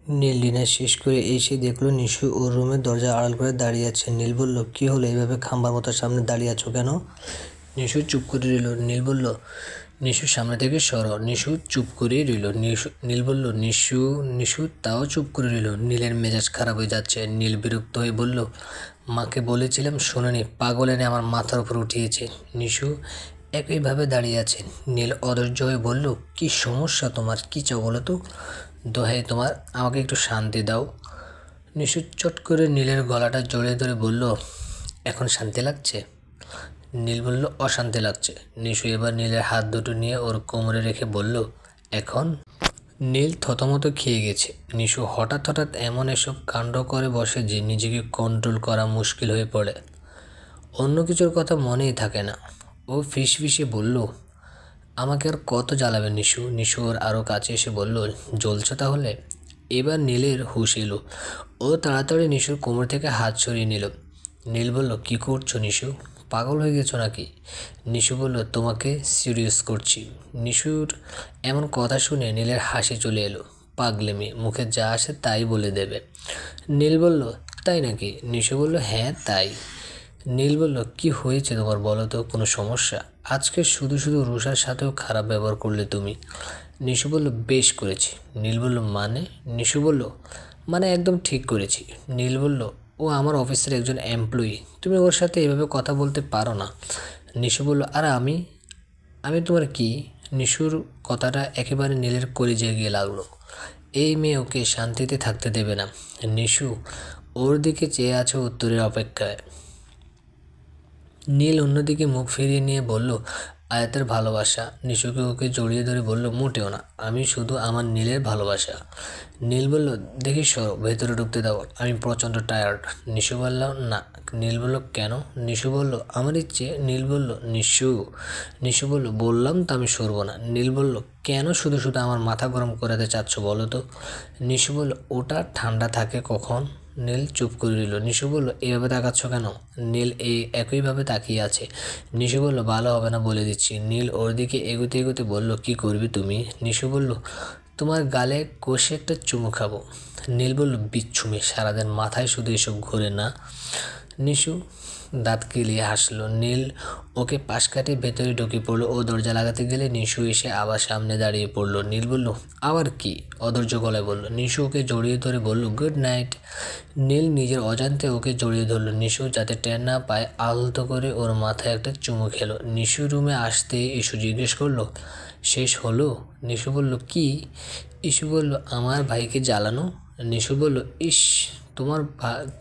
নীল dinner শেষ করে এসে দেখলো নিশু ওর রুমের দরজা আড়াল করে দাঁড়িয়ে আছে। নীল বলল, কি হলো, এইভাবে খাম্বার মতো সামনে দাঁড়িয়ে আছো কেন? নিশু চুপ করে রইল। নীল বলল, নিশু সামনে থেকে সরো। নিশু চুপ করেই রইল। নীল বলল, নিশু। নিশু তাও চুপ করে রইল। নীলের মেজাজ খারাপ হয়ে যাচ্ছে। নীল বিরক্ত হয়ে বলল, মাকে বলেছিলাম শোনেনি, পাগল এনে আমার মাথার উপর উঠিয়েছে। নিশু একইভাবে দাঁড়িয়ে আছে। নীল অধৈর্য হয়ে বলল, কি সমস্যা তোমার, কি চাও বলো তো? দোহাই তোমার, আমাকে একটু শান্তি দাও। নিশু চট করে নীলের গলাটা জড়িয়ে ধরে বলল, এখন শান্তি লাগছে? নীল বলল, অশান্তি লাগছে। নিশু এবার নীলের হাত দুটো নিয়ে ওর কোমরে রেখে বলল, এখন? নীল থতমত খেয়ে গেছে। নিশু হঠাৎ হঠাৎ এমন এসব কাণ্ড করে বসে যে নিজেকে কন্ট্রোল করা মুশকিল হয়ে পড়ে। অন্য কিছুর কথা মনেই থাকে না। ও ফিসফিসে বলল, আমাকে আর কত জ্বালাবে নিশু? নিশু ওর আরও কাছে এসে বলল, জ্বলছে তাহলে? এবার নীলের হুঁশ এলো। ও তাড়াতাড়ি নিশুর কোমর থেকে হাত সরিয়ে নিল। নীল বলল, কি করছো নিশু, পাগল হয়ে গেছো নাকি? নিশু বলল, তোমাকে সিরিয়াস করছি। নিশুর এমন কথা শুনে নীলের হাসি চলে এলো। পাগলেমি, মুখে যা আসে তাই বলে দেবে। নীল বলল, তাই নাকি? নিশু বলল, হ্যাঁ তাই। নীল বলল, কি হয়েছে তোমার বলো তো, কোনো সমস্যা? আজকে শুধু শুধু রুষার সাথেও খারাপ ব্যবহার করলে তুমি। নিশু বলল, বেশ করেছি। নীল বলল, মানে? নিশু বলল, মানে একদম ঠিক করেছি। নীল বলল, ও আমার অফিসের একজন এমপ্লয়ি, তুমি ওর সাথে এভাবে কথা বলতে পারো না। নিশু বলল, আর আমি আমি তোমার কি? নিশুর কথাটা একেবারে নীলের কলিজায় গিয়ে লাগলো। এই মেয়ে ওকে শান্তিতে থাকতে দেবে না। নিশু ওর দিকে চেয়ে আছে উত্তরের অপেক্ষায়। নীল অন্যদিকে মুখ ফিরিয়ে নিয়ে বলল, আয়াতের ভালোবাসা। নিশুকে ওকে জড়িয়ে ধরে বলল, মোটেও না, আমি শুধু আমার নীলের ভালোবাসা। নীল বলল, দেখি সরো, ভেতরে ঢুকতে দাও, আমি প্রচণ্ড টায়ার্ড। নিশু বলল, না। নীল বলল, কেন? নিশু বলল, আমার ইচ্ছে। নীল বলল, নিশু বলল, বললাম তো আমি সরবো না। নীল বলল, কেন শুধু শুধু আমার মাথা গরম করাতে চাচ্ছ বলো তো? নিশু বলল, ওটা ঠান্ডা থাকে কখন? নীল চুপ করে রইল। নিশু বলল, এভাবে তাকাচ্ছ কেন? নীল একইভাবে তাকিয়ে আছে। নিশু বলল, ভালো হবে না বলে দিচ্ছি। নীল ওর দিকে এগোতে এগোতে বলল, কি করবি তুমি? নিশু বলল, তোমার গালে কষে একটা চুমু খাবো। নীল বলল, বিচ্ছুমি, সারাদিন মাথায় শুধু এসব ঘোরে না। নিশু দাঁত কেলিয়ে হাসলো। নীল ওকে পাশ কাটিয়ে ভেতরে ঢুকে পড়লো। ও দরজা লাগাতে গেলে নিশু এসে আবার সামনে দাঁড়িয়ে পড়লো। নীল বলল, আবার কি? অধৈর্য গলায় বলল। নিশু ওকে জড়িয়ে ধরে বলল, গুড নাইট। নীল নিজের অজান্তে ওকে জড়িয়ে ধরল। নিশু যাতে টের না পায় আলতো করে ওর মাথায় একটা চুমু খেলো। নিশু রুমে আসতে ইস্যু জিজ্ঞেস করলো, শেষ হলো? নিশু বলল, কি? ইস্যু বলল, আমার ভাইকে জ্বালানো। নিশু বলল, ইস,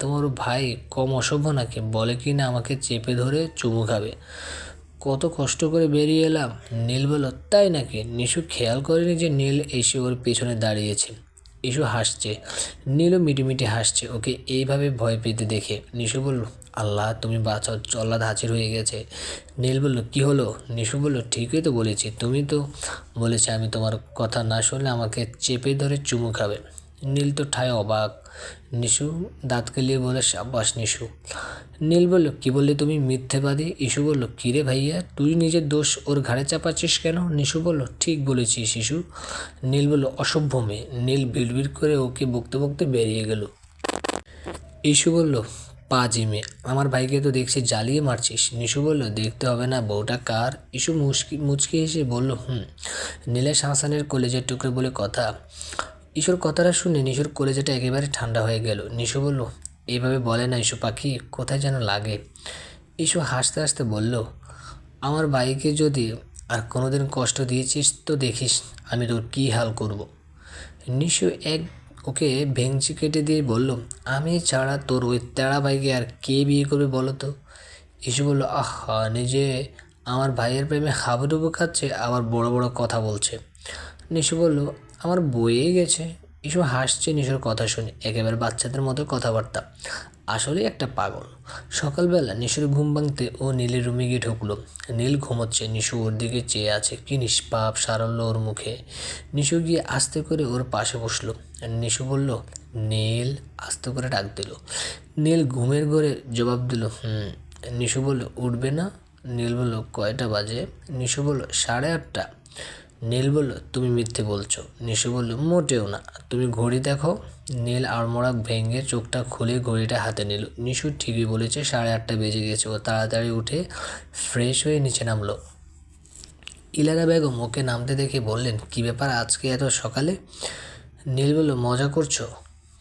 তোমার ভাই কম অসভ্য নাকি? বলে কি না আমাকে চেপে ধরে চুমু খাবে। কত কষ্ট করে বেরিয়ে এলাম। নীল বলল, তাই নাকি? নিশু খেয়াল করেনি যে নীল এসে ওর পেছনে দাঁড়িয়েছে। ইস্যু হাসছে। নীলও মিটিমিটি হাসছে ওকে এইভাবে ভয় পেতে দেখে। নিশু বলল, আল্লাহ তুমি বাঁচাও, জল্লাদ হাজির হয়ে গেছে। নীল বলল, কি হলো? নিশু বলল, ঠিকই তো বলেছি, তুমি তো বলেছে আমি তোমার কথা না শুনলে আমাকে চেপে ধরে চুমু খাবে। নীল তো ঠায় অবাক। নিশু দাঁত কেলিয়ে বলে, সাব্বাস নিশু। নীল বলল, কি বললে তুমি, মিথ্যেবাদী? ইস্যু বলল, কিরে ভাইয়া, তুই নিজের দোষ ওর ঘাড়ে চাপাচ্ছিস কেন? নিশু বলল, ঠিক বলেছিস শিশু। নীল বলল, অসভ্য মেয়ে। নীল বিড়বিড় করে ওকে বকতে বকতে বেরিয়ে গেল। ইস্যু বলল, পাজি মেয়ে, আমার ভাইকে তো দেখছি জ্বালিয়ে মারছিস। নিশু বলল, দেখতে হবে না বউটা কার? ইস্যু মুচকি হেসে বলল, নীলের শাহসানের কলেজের টুকরো বলে কথা। ইস্যুর কথাটা শুনে নিশুর কলেজাটা একেবারে ঠান্ডা হয়ে গেল। নিশু বলল, এইভাবে বলে না ইস্যু পাখি, কোথায় যেন লাগে। ইস্যু হাসতে হাসতে বলল, আমার ভাইকে যদি আর কোনোদিন কষ্ট দিয়েছিস তো দেখিস আমি তোর কী হাল করব। নিশু ওকে ভেঙচি কেটে দিয়ে বলল, আমি ছাড়া তোর ওই তেড়া ভাইকে আর কে বিয়ে করবে বলো তো? ইস্যু বলল, আহা, নিজে আমার ভাইয়ের প্রেমে হাবুডুবু খাচ্ছে, আবার বড় বড় কথা বলছে। নিশু বলল, আমার বয়ে গেছে। ইস্যু হাসছে নিশুর কথা শুনে, একেবারে বাচ্চাদের মতো কথাবার্তা। আসলেই একটা পাগল। সকালবেলা নিশুর ঘুম ভাঙতে ও নীলের রুমে গিয়ে ঢুকলো। নীল ঘুমোচ্ছে। নিশু ওর দিকে চেয়ে আছে, কি নিষ্পাপ সারল্য ওর মুখে। নিশু গিয়ে আস্তে করে ওর পাশে বসলো। নিশু বলল, নীল, আস্তে করে ডাক দিল। নীল ঘুমের ঘোরে জবাব দিল, নিশু বলল, উঠবে না? নীল বলল, কয়টা বাজে? নিশু বলল, 8:30। নীল বলল, তুমি মিথ্যে বলছো। নিশু বলল, মোটেও না। তুমি ঘড়ি দেখো। নীল আড়মোড়া ভেঙে চোখটা খুলে ঘড়িটা হাতে নিল। নিশু ঠিকই বলেছে, 8:30 বেজে গেছে। ও তাড়াতাড়ি উঠে ফ্রেশ হয়ে নিচে নামলো। ইলারা বেগম ওকে নামতে দেখে বললেন, কী ব্যাপার আজকে এত সকালে? নীল বলল, মজা করছো?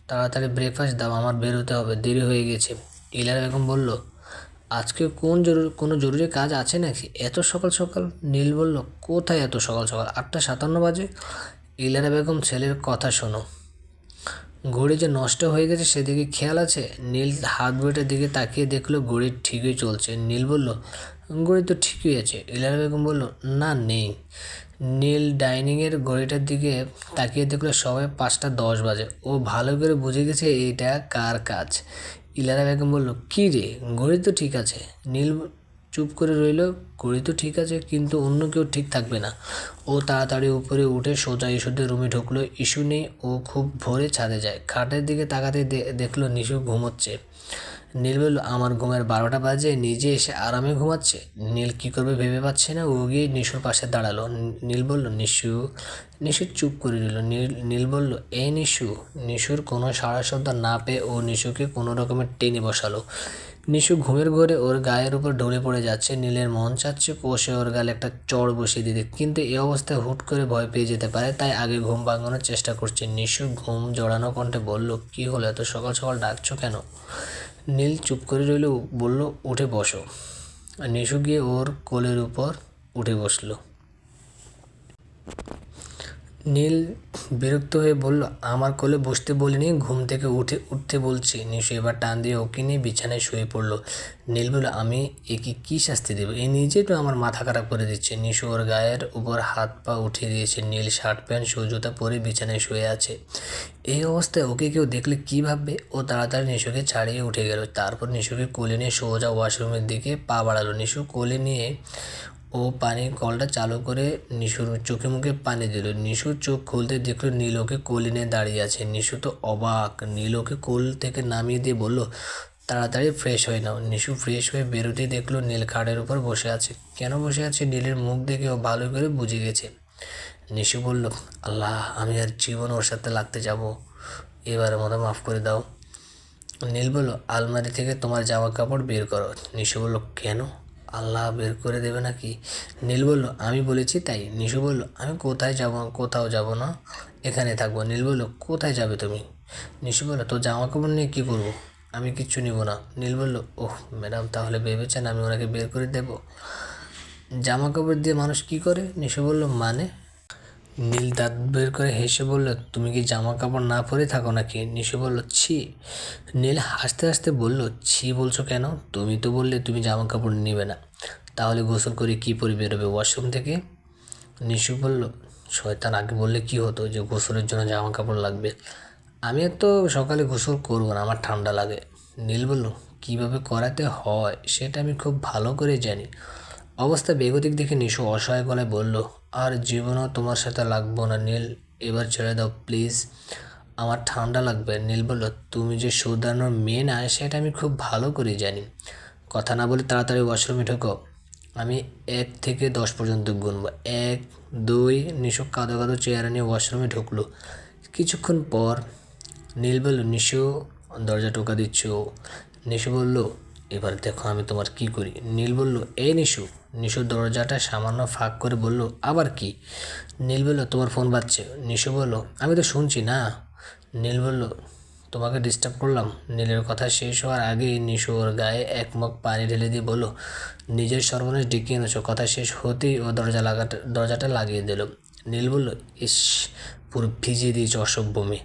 তাড়াতাড়ি ব্রেকফাস্ট দাও, আমার বেরোতে হবে, দেরি হয়ে গেছে। ইলারা বেগম বলল, আজকে কোনো জরুরি কাজ আছে নাকি এত সকাল সকাল? নীল বলল, কোথায় এত সকাল সকাল, 8:57 বাজে। ইলারা বেগম, ছেলের কথা শোনো। ঘড়ি যে নষ্ট হয়ে গেছে সেদিকে খেয়াল আছে? নীল হাতঘড়িটার দিকে তাকিয়ে দেখলো ঘড়ি ঠিকই চলছে। নীল বলল, ঘড়ি তো ঠিকই আছে। ইলারা বেগম বলল, না, নেই। নীল ডাইনিংয়ের ঘড়িটার দিকে তাকিয়ে দেখলো সবাই 5:10 বাজে। ও ভালো করে বুঝে গেছে এটা কার কাজ। ইলারা বেগম বলল, কী রে, ঘড়ি তো ঠিক আছে। নীল চুপ করে রইল। ঘড়ি তো ঠিক আছে, কিন্তু অন্য কেউ ঠিক থাকবে না। ও তাড়াতাড়ি উপরে উঠে সোজা ইস্যুদের রুমে ঢুকলো। ইস্যু নেই। ও খুব ভোরে ছাদে যায়। খাটের দিকে তাকাতে দেখলো নিশু ঘুমোচ্ছে। নীল বলল, আমার ঘুমের 12টা বাজে, নিজে এসে আরামে ঘুমাচ্ছে। নীল কী করবে ভেবে পাচ্ছে না। ও গিয়ে নিশুর পাশে দাঁড়ালো। নীল বলল, নিশু। নিশু চুপ করে রইল। নীল বলল, নিশু। নিশুর কোনো সাড়া শব্দ না পেয়ে ও নিশুকে কোনো রকমের টেনে বসালো। নিশু ঘুমের ঘোরে ওর গায়ের উপর ঢলে পড়ে যাচ্ছে। নীলের মন চাচ্ছে কষে ওর গালে একটা চড় বসিয়ে দিতে, কিন্তু এই অবস্থায় হুট করে ভয় পেয়ে যেতে পারে, তাই আগে ঘুম ভাঙানোর চেষ্টা করছে। নিশু ঘুম জড়ানো কণ্ঠে বলল, কী হলো, এত সকাল সকাল ডাকছো কেন? নীল চুপ করে রইল। বলল, উঠে বসো। নিশু গিয়ে ওর কোলের উপর উঠে বসলো। নীল বিরক্ত হয়ে বলল, আমার কোলে বসতে বলিনি, ঘুম থেকে উঠতে বলছি। নিশু এবার টান দিয়ে ওকে নিয়ে বিছানায় শুয়ে পড়লো। নীল বলল, আমি একে কী শাস্তি দেবো? এ নিজেই তো আমার মাথা খারাপ করে দিচ্ছে। নিশু ওর গায়ের উপর হাত পা উঠিয়ে দিয়েছে। নীল শার্ট প্যান্ট শু জুতা পরে বিছানায় শুয়ে আছে। এই অবস্থায় ওকে কেউ দেখলে কী ভাববে? ও তাড়াতাড়ি নিশুকে ছাড়িয়ে উঠে গেল। তারপর নিশুকে কোলে নিয়ে সোজা ওয়াশরুমের দিকে পা বাড়ালো। নিশু কোলে নিয়ে ও পানির কলটা চালু করে নিশুর চোখে মুখে পানি দিল। নিশুর চোখ খুলতে দেখলো নীল ওকে কোলে নিয়ে দাঁড়িয়ে আছে। নিশু তো অবাক। নীল ওকে কোল থেকে নামিয়ে দিয়ে বলল, তাড়াতাড়ি ফ্রেশ হয়ে নাও। নিশু ফ্রেশ হয়ে বেরোতেই দেখলো নীল খাটের উপর বসে আছে। কেন বসে আছে নীলের মুখ দেখে ও ভালো করে বুঝে গেছে। নিশু বলল, আল্লাহ, আমি আর জীবন ওর সাথে লাগতে যাব? এবারের মতো মাফ করে দাও। নীল বলল, আলমারি থেকে তোমার জামা কাপড় বের করো। নিশু বলল, কেন? আল্লাহ বের করে দেবে নাকি? নীল বলল, আমি বলেছি তাই। নিশু বলল, আমি কোথাও যাব না, এখানে থাকবো। নীল বলল, কোথায় যাবে তুমি? নিশু বলল, তো জামা কাপড় নিয়ে কী করবো? আমি কিচ্ছু নিব না। নীল বলল, ওহ ম্যাডাম, তাহলে ভেবেছেন আমি ওনাকে বের করে দেব? জামা কাপড় দিয়ে মানুষ কি করে? নিশু বলল, মানে? নীল দাঁত বের করে হেসে বলল, তুমি কি জামা কাপড় না পরে থাকো নাকি? নিশু বলল, ছি। নীল হাসতে হাসতে বলল, ছি বলছো কেন? তুমি তো বললে তুমি জামা কাপড় নেবে না, তাহলে গোসল করে কী পরে বেরোবে ওয়াশরুম থেকে? নিশু বলল, শয়তান, আগে বললে কি হতো যে গোসলের জন্য জামা কাপড় লাগবে? আমি তো সকালে গোসল করবো না, আমার ঠান্ডা লাগে। নীল বলল, কীভাবে করাতে হয় সেটা আমি খুব ভালো করে জানি। অবস্থা বেগতিক দেখে নিশু অসহায় গলায় বলল, আর জীবনও তোমার সাথে লাগবো না নীল, এবার ছেড়ে দাও প্লিজ, আমার ঠান্ডা লাগবে। নীল বলল, তুমি যে সুদানোর মেয়ে না সেটা আমি খুব ভালো করে জানি। কথা না বলে তাড়াতাড়ি ওয়াশরুমে ঢোকো। আমি 1 থেকে 10 পর্যন্ত গুনব। 1, 2। নিশু কাঁদো কাঁদো চেয়ারে নিয়ে ওয়াশরুমে ঢুকলো। কিছুক্ষণ পর নীল বলল, নিশু, দরজা টোকা দিচ্ছ। নিশু বলল, এবার দেখো আমি তোমার কি করি। নীল বলল, নিশু। নিশু দরজাটা সামান্য ফাঁক করে বলল, আবার কি? নীল বলল, তোমার ফোন বাজছে। নিশু বলল, আমি তো শুনছি না। নীল বলল, তোমাকে ডিস্টার্ব করলাম? নীলের কথা শেষ হওয়ার আগেই নিশু ওর গায়ে 1 মগ পানি ঢেলে দিয়ে বলল, নিজের সর্বনাশ ডেকে এনেছো। কথা শেষ হতেই ও দরজাটা লাগিয়ে দিল। নীল বলল, ইস, পুরো ভিজিয়ে দিয়েছে অসভ্য মেয়ে,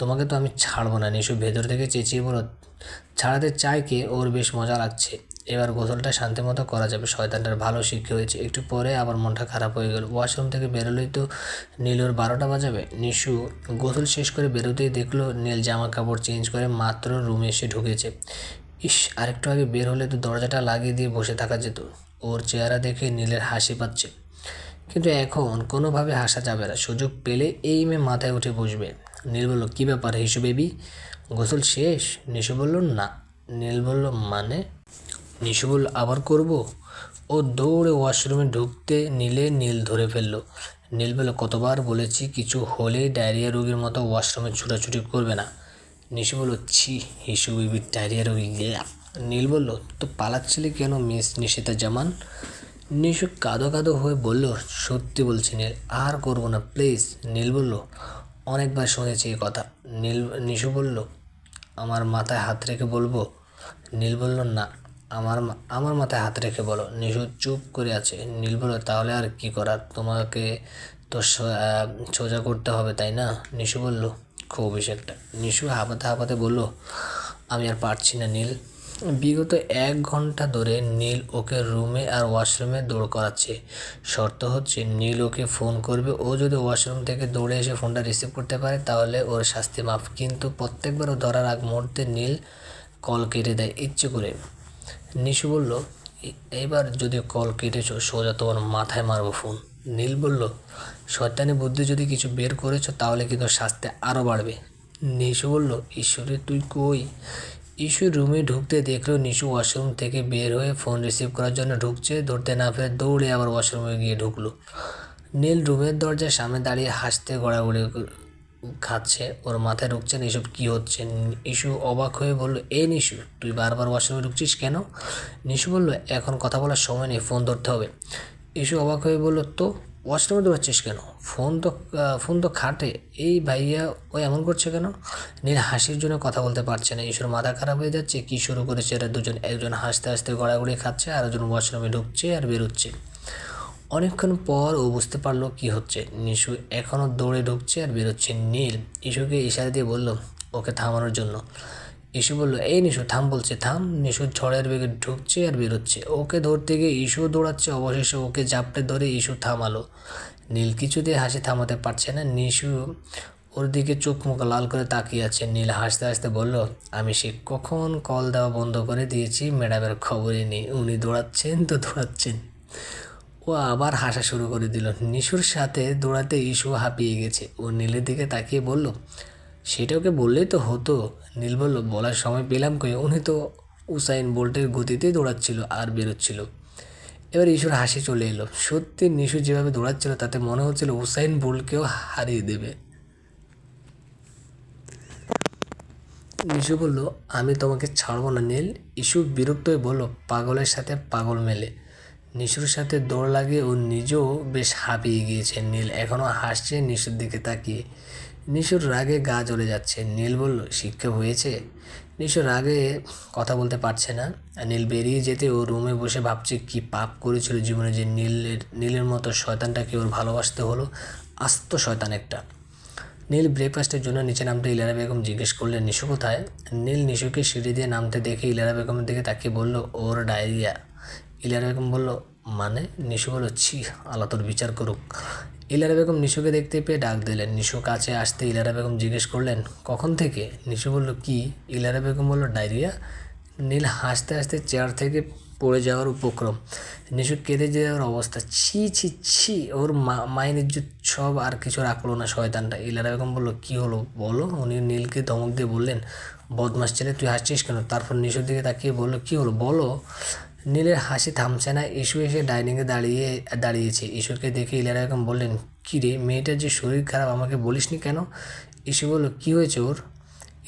তোমাকে তো আমি ছাড়বো না। নিশু ভেতর থেকে চেঁচিয়ে বলল, ছাড়াতে চায় কে? ওর বেশ মজা লাগছে, এবার গোসলটা শান্তি মতো করা যাবে। শয়তানটার ভালো শিক্ষা হয়েছে। একটু পরে আবার মনটা খারাপ হয়ে গেল। ওয়াশরুম থেকে বেরোলেই তো নীল ওর 12টা বাজাবে। নিশু গোসল শেষ করে বেরোতেই দেখলো নীল জামা কাপড় চেঞ্জ করে মাত্র রুমে এসে ঢুকেছে। ইস, আরেকটু আগে বের হলে তো দরজাটা লাগিয়ে দিয়ে বসে থাকা যেত। ওর চেহারা দেখে নীলের হাসি পাচ্ছে, কিন্তু এখন কোনোভাবে হাসা যাবে না। সুযোগ পেলে এই মেয়ে মাথায় উঠে বসবে। নীল বলল, কী ব্যাপার হিসু বেবি, গোসল শেষ? নিশু বলল, না। নীল বলল, মানে? নিশু বলল, আবার করব? ও দৌড়ে ওয়াশরুমে ঢুকতে নিলে নীল ধরে ফেললো। নীল বলল, কতবার বলেছি কিছু হলেই ডায়রিয়া রোগীর মতো ওয়াশরুমে ছুটাছুটি করবে না। নিশু বলল, ছি হিসু বিবি ডায়রিয়া রোগী। নীল বলল, তো পালাচ্ছিলি কেন মিস নিশিতা জামান? নিশু কাঁদো কাঁদো হয়ে বলল, সত্যি বলছি নীল, আর করবো না প্লিজ। নীল বলল, অনেকবার শুনেছি এই কথা। নিশু বলল, আমার মাথায় হাত রেখে বলবো? নীল বলল, না, আমার মাথায় হাত রেখে বলো। নিশু চুপ করে আছে। নীল বলল, তাহলে আর কি করার, তোমাকে তো সোজা করতে হবে তাই না? নিশু বলল, খুব বেশি একটা। নিশু হাঁপাতে হাঁপাতে বলল, আমি আর পারছি না নীল। বিগত 1 ঘন্টা ধরে নীল ওকে রুমে আর ওয়াশরুমে দৌড় করাচ্ছে। শর্ত হচ্ছে নীল ওকে ফোন করবে, ও যদি ওয়াশরুম থেকে দৌড়ে এসে ফোনটা রিসিভ করতে পারে তাহলে ওর শাস্তি মাফ। কিন্তু প্রত্যেকবার ও ধরার আগ মুহূর্তে নীল কল কেটে দেয় ইচ্ছে করে। নিশু বলল, এইবার যদি কল কেটেছো সোজা তোমার মাথায় মারবো ফোন। নীল বলল, শয়তানি বুদ্ধি যদি কিছু বের করেছো তাহলে কিন্তু শাস্তি আরও বাড়বে। নিশু বলল, ঈশ্বরে তুই কই? ইস্যু রুমে ঢুকতে দেখলো নিশু ওয়াশরুম থেকে বের হয়ে ফোন রিসিভ করার জন্য ঢুকছে। ধরতে না পেরে দৌড়ে আবার ওয়াশরুমে গিয়ে ঢুকলো। নীল রুমের দরজার সামনে দাঁড়িয়ে হাসতে গড়াগড়ি খাচ্ছে। ওর মাথায় ঢুকছে না এসব কী হচ্ছে। ইস্যু অবাক হয়ে বলল, নিশু তুই বারবার ওয়াশরুমে ঢুকছিস কেন? নিশু বলল, এখন কথা বলার সময় নেই, ফোন ধরতে হবে। ইস্যু অবাক হয়ে বলল, তো ওয়াশরুমে দৌড়াচ্ছিস কেন? ফোন তো খাটে। এই ভাইয়া ও এমন করছে কেন? নীল হাসির জন্য কথা বলতে পারছে না। ইস্যুর মাথা খারাপ হয়ে যাচ্ছে। কী শুরু করেছে এরা দুজন? একজন হাসতে হাসতে গড়াগড়ি খাচ্ছে আর একজন ওয়াশরুমে ঢুকছে আর বেরোচ্ছে। অনেকক্ষণ পর ও বুঝতে পারলো কি হচ্ছে। নিশু এখনও দৌড়ে ঢুকছে আর বেরোচ্ছে। নীল ইস্যুকে ইশারা দিয়ে বলল ওকে থামানোর জন্য। ইস্যু বলল, নিশু থাম বলছে, থাম। নিশু ঝড়ের বেগে ঢুকছে আর বেরোচ্ছে। ওকে ধরতে গিয়ে ইস্যু দৌড়াচ্ছে। অবশেষে ওকে জাপটে ধরে ইস্যু থামালো। নীল কিছুতেই হাসি থামাতে পারছে না। নিশু ওর দিকে চোখ মুখ লাল করে তাকিয়ে আছে। নীল হাসতে হাসতে বলল, আমি সে কখন কল দেওয়া বন্ধ করে দিয়েছি, ম্যাডামের খবরই নেই। উনি দৌড়াচ্ছেন তো দৌড়াচ্ছেন। ও আবার হাসা শুরু করে দিল। নিশুর সাথে দৌড়াতে ইস্যু হাঁপিয়ে গেছে। ও নীলের দিকে তাকিয়ে বলল, সেটা ওকে বললেই তো হতো। নীল বলল, বলার সময় পেলাম কই, উনি তো উসাইন বোল্টের গতিতেই দৌড়াচ্ছিল আর বেরোচ্ছিল। এবার ইস্যুর হাসি চলে এলো। সত্যি নিশু যেভাবে দৌড়াচ্ছিল তাতে মনে হচ্ছিল উসাইন বোল্টকেও হারিয়ে দেবে। নিশু বলল, আমি তোমাকে ছাড়বো না নীল। ইস্যু বিরক্ত হয়ে বলল, পাগলের সাথে পাগল মেলে। নিশুর সাথে দৌড় লাগিয়ে ও নিজেও বেশ হাঁপিয়ে গিয়েছে। নীল এখনও হাসছে নিশুর দিকে তাকিয়ে। নিশুর রাগে গা জ্বলে যাচ্ছে। নীল বলল, শিক্ষা হয়েছে? নিশু রাগে কথা বলতে পারছে না। নীল বেরিয়ে যেতে ও রুমে বসে ভাবছে কি পাপ করেছিল জীবনে যে নীলের মতো শয়তানটাকে ওর ভালোবাসতে হলো। আস্ত শয়তান একটা। নীল ব্রেকফাস্টের জন্য নিচে নামতে ইলারা বেগম জিজ্ঞেস করলেন, নিশু কোথায়? নীল নিশুকে সিঁড়ি দিয়ে নামতে দেখে ইলারা বেগমের দিকে তাকিয়ে বলল, ওর ডায়রিয়া। ইলারা বেগম বলল, মানে? নিশু বলল, ছি, আল্লাহ তোর বিচার করুক। ইলারা বেগম নিশুকে দেখতে পেয়ে ডাক দিলেন। নিশু কাছে আসতে ইলারা বেগম জিজ্ঞেস করলেন, কখন থেকে? নিশু বলল, কি? ইলারা বেগম বলল, ডায়রিয়া। নীল হাসতে হাসতে চেয়ার থেকে পড়ে যাওয়ার উপক্রম। নিশু কেঁদে যাওয়ার অবস্থা। ছি ছি ছি, ওর মায়ের ইজ্জত সব আর কিছু রাখলো না শয়তানটা। ইলারা বেগম বলল, কি হলো বলো? উনি নীলকে ধমক দিয়ে বললেন, বদমাস ছেলে তুই হাসছিস কেন? তারপর নিশুর দিকে তাকিয়ে বলল, কি হলো বলো? নীলের হাসি থামছে না। ইস্যু এসে ডাইনিংয়ে দাঁড়িয়েছে। ইস্যুকে দেখে ইলারা বেগম বললেন, কী রে মেয়েটার যে শরীর খারাপ, আমাকে বলিসনি কেন? ইস্যু বলল, কী হয়েছে ওর?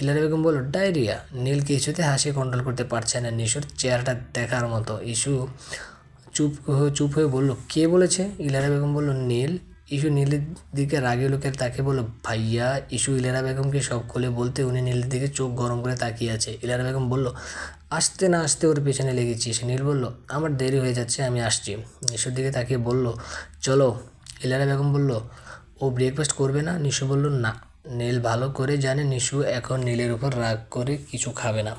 ইলারা বেগম বলল, ডায়রিয়া। নীল কিছুতে হাসি কন্ট্রোল করতে পারছে না। নিশুর চেহারাটা দেখার মতো। ইস্যু চুপ হয়ে বলল, কে বলেছে? ইলারা বেগম বলল, নীল। ইস্যু নীলের দিকে রাগে লোকের তাকে বলল, ভাইয়া। ইস্যু ইলারা বেগমকে সব খুলে বলতে উনি নীলের দিকে চোখ গরম করে তাকিয়ে আছে। ইলারা বেগম বলল, আসতে না আসতে ওর পেছনে লেগেছিস? নীল বলল, আমার দেরি হয়ে যাচ্ছে, আমি আসছি। নিশুর দিকে তাকিয়ে বলল, চলো। ইলারা বেগম বলল, ও ব্রেকফাস্ট করবে না? নিশু বলল, না। নীল ভালো করে জানে নিশু এখন নীলের উপর রাগ করে কিছু খাবে না।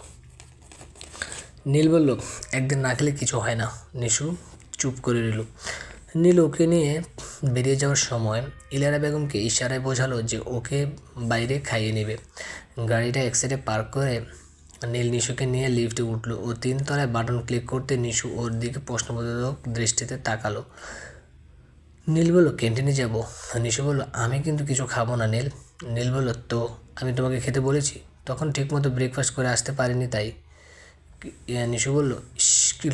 নীল বলল, একদিন না খেলে কিছু হয় না। নিশু চুপ করে রইল। নীল ওকে নিয়ে বেরিয়ে যাওয়ার সময় ইলারা বেগমকে ইশারায় বোঝালো যে ওকে বাইরে খাইয়ে নেবে। গাড়িটা এক সাইডে পার্ক করে নীল নিশুকে নিয়ে লিফটে উঠলো। ও 3 তলায় বাটন ক্লিক করতে নিশু ওর দিকে প্রশ্নবোধক দৃষ্টিতে তাকালো। নীল বলল, ক্যান্টিনে যাব। নিশু বলল, আমি কিন্তু কিছু খাবো না নীল। নীল বলল, তো আমি তোমাকে খেতে বলেছি? তখন ঠিকমতো ব্রেকফাস্ট করে আসতে পারিনি তাই। নিশু বলল, ইস কি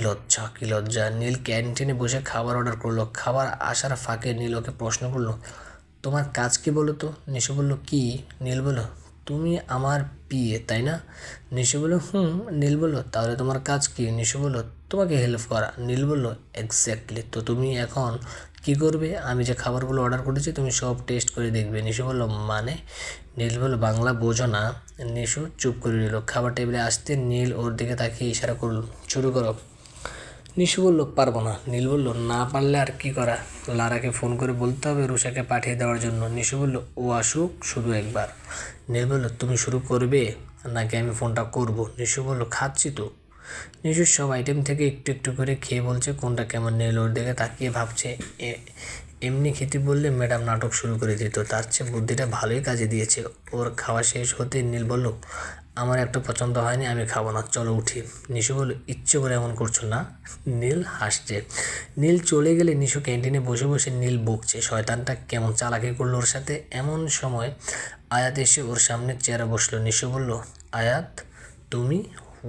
লজ্জা। নীল ক্যান্টিনে বসে খাবার অর্ডার করলো। খাবার আসার ফাঁকে নীল ওকে প্রশ্ন করলো, তোমার কাজ কি বলো তো? নিশু বলল, কি? নীল বলল, তুমি আমার পিএ তাই না? নিশু বলল, হুম। নীল বলল, তাহলে তোমার কাজ কি? নিশু বলল, তোমাকে হেল্প করা। নীল বলল, এক্স্যাক্টলি। তো তুমি এখন কি করবে? আমি যে খাবারগুলো অর্ডার করেছি তুমি সব টেস্ট করে দেখবে। নিশু বলল, মানে? নীল বলল, বাংলা বোঝো না? নিশু চুপ করে নিল। খাবার টেবিলে আসতে নীল ওর দিকে তাকিয়ে ইশারা করল, শুরু করো। নিশু বলল, পারবো না। নীল বলল, না পারলে আর কি করা? লারাকে ফোন করে বলতে হবে রুষাকে পাঠিয়ে দেওয়ার জন্য। নিশু বলল, ও আসুক শুধু একবার। নীল বলল, তুমি শুরু করবে নাকি আমি ফোনটা করব? নিশু বলল, খাচ্ছি তো। নিশুর সব আইটেম থেকে একটু একটু করে খেয়ে বলছে কোনটা কেমন। নীল ওর দিকে তাকিয়ে ভাবছে, এমনি খেতে বললে ম্যাডাম নাটক শুরু করে দিত, তার চেয়ে বুদ্ধিটা ভালোই কাজে দিয়েছে। ওর খাওয়া শেষ হতে নীল বলল, আমার একটা পছন্দ হয়নি, আমি খাবো না, চলো উঠি। নিশু বলল, ইচ্ছে করে এমন করছো না? নীল হাসছে। নীল চলে গেলে নিশু ক্যান্টিনে বসে বসে নীল বকছে, শয়তানটা কেমন চালাকি করলো ওর সাথে। এমন সময় আয়াত এসে ওর সামনে চেয়ারে বসলো। নিশু বলল, আয়াত তুমি?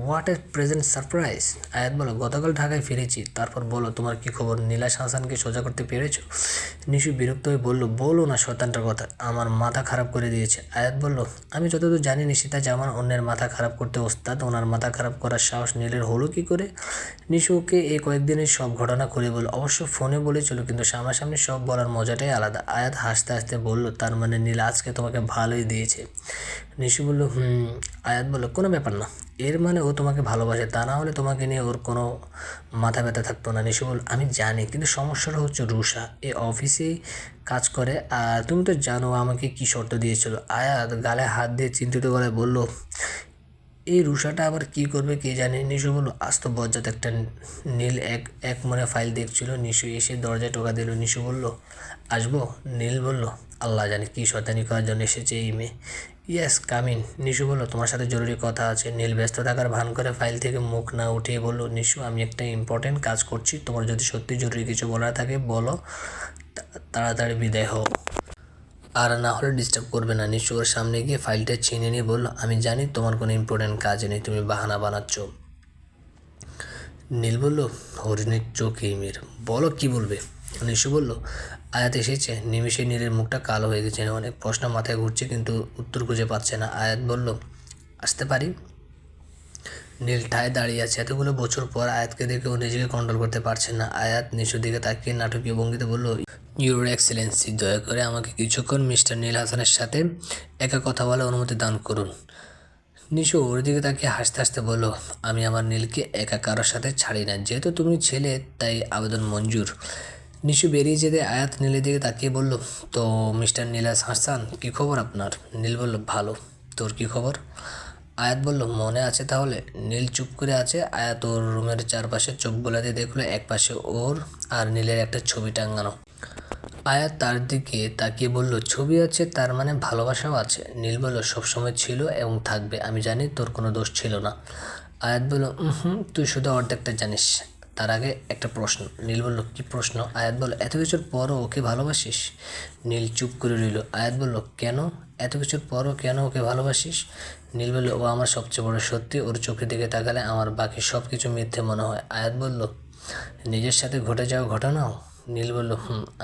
What a present surprise. আয়াত বলো, গতকাল ঢাকায় ফিরেছি। তারপর বলো তোমার কি খবর? নীলাশ হাসানকে সোজা করতে পেরেছো? নিশু বিরক্ত হয়ে বলল, বলো না শয়তানটার কথা, আমার মাথা খারাপ করে দিয়েছে। আয়াত বলল, আমি যতদূর জানি নিশিতা জামান অন্যের মাথা খারাপ করতে ওস্তাদ, ওনার মাথা খারাপ করার সাহস নীলের হলো কি করে? নিশু ওকে এই কয়েকদিনের সব ঘটনা করে বলল। অবশ্য ফোনে বলেছিল, কিন্তু সামনাসামনি সব বলার মজাটাই আলাদা। আয়াত হাসতে হাসতে বলল, তার মানে নীল আজকে তোমাকে ভালোই দিয়েছে? নিশু বলল, হুম। আয়াত বলল, কোনো ব্যাপার না, এর মানে ও তোমাকে ভালোবাসে, তা না হলে তোমাকে নিয়ে ওর কোনো মাথা ব্যথা থাকতো না। নিশু বলল, আমি জানি, কিন্তু সমস্যাটা হচ্ছে রুষা এ অফিসেই কাজ করে, আর তুমি তো জানো আমাকে কি শর্ত দিয়েছিল। আয়াত গালে হাত দিয়ে চিন্তিত গলায় বলল, এই রুষাটা আবার কি করবে কে জানে। নিশু বলল, আজ তো বজ্জাত একটা। নীল এক মনে ফাইল দেখছিল। নিশু এসে দরজায় টোকা দিল। নিশু বলল, আসবো? নীল বলল, আল্লাহ জানে কি শয়তানি করার জন্য এসেছে এই মেয়ে। Yes, come in. নিশু বলল, তোমার সাথে জরুরি কথা আছে। নীল ব্যস্ত থাকার ভান করে ফাইল থেকে মুখ না উঠিয়ে বলল, নিশু আমি একটা ইম্পর্টেন্ট কাজ করছি, তোমার যদি সত্যি জরুরি কিছু বলার থাকে বলো, তাড়াতাড়ি বিদায় হও, আর না হলে ডিস্টার্ব করবে না। নিশু ওর সামনে গিয়ে ফাইলটা ছিনে নিয়ে বলল, আমি জানি তোমার কোনো ইম্পর্টেন্ট কাজ নেই, তুমি বাহানা বানাচ্ছ। নীল বলল, হরিণের চোখ এই মেয়ের, বলো কি বলবে। নিশু বলল, আয়াত এসেছে। নিমিষে নীলের মুখটা কালো হয়ে গেছে, অনেক প্রশ্ন মাথায় ঘুরছে কিন্তু উত্তর খুঁজে পাচ্ছে না। আয়াত বলল, আসতে পারি? নীল ঠায় দাঁড়িয়ে আছে। এতগুলো বছর পর আয়াতকে দেখে ও নিজেকে কন্ট্রোল করতে পারছে না। আয়াত নিশুর দিকে তাকিয়ে নাটকীয় ভঙ্গিতে বলল, ইউর এক্সেলেন্সি, দয়া করে আমাকে কিছুক্ষণ মিস্টার নীল হাসানের সাথে একা কথা বলার অনুমতি দান করুন। নিশু ওর দিকে তাকিয়ে হাসতে হাসতে বলল, আমি আমার নীলকে একা কারোর সাথে ছাড়ি না, যেহেতু তুমি ছেলে তাই আবেদন মঞ্জুর। নিশু বেরিয়ে যেতে আয়াত নীলের দিকে তাকিয়ে বলল, তো মিস্টার নীলাস হাসান, কী খবর আপনার? নীল বলল, ভালো, তোর কী খবর? আয়াত বলল, মনে আছে তাহলে? নীল চুপ করে আছে। আয়াত ওর রুমের চারপাশে চোখ বোলাতে দেখলো একপাশে ওর আর নীলের একটা ছবি টাঙানো। আয়াত তার দিকে তাকিয়ে বলল, ছবি আছে তার মানে ভালোবাসাও আছে? নীল বলল, সবসময় ছিল এবং থাকবে, আমি জানি তোর কোনো দোষ ছিল না। আয়াত বলল, হুম, তুই শুধু অর্ধেকটা জানিস। তার আগে একটা প্রশ্ন। নীল বলল, কি প্রশ্ন? আয়াত বলল, এত কিছুর পরও ওকে ভালোবাসিস? নীল চুপ করে রইল। আয়াত বলল, কেন? এত কিছুর পরও কেন ওকে ভালোবাসিস? নীল বলল, ও আমার সবচেয়ে বড় সত্যি, ওর চোখের দিকে তাকালে আমার বাকি সব কিছু মিথ্যে মনে হয়। আয়াত বলল, নিজের সাথে ঘটে যাওয়া ঘটনাও? নীল বলল,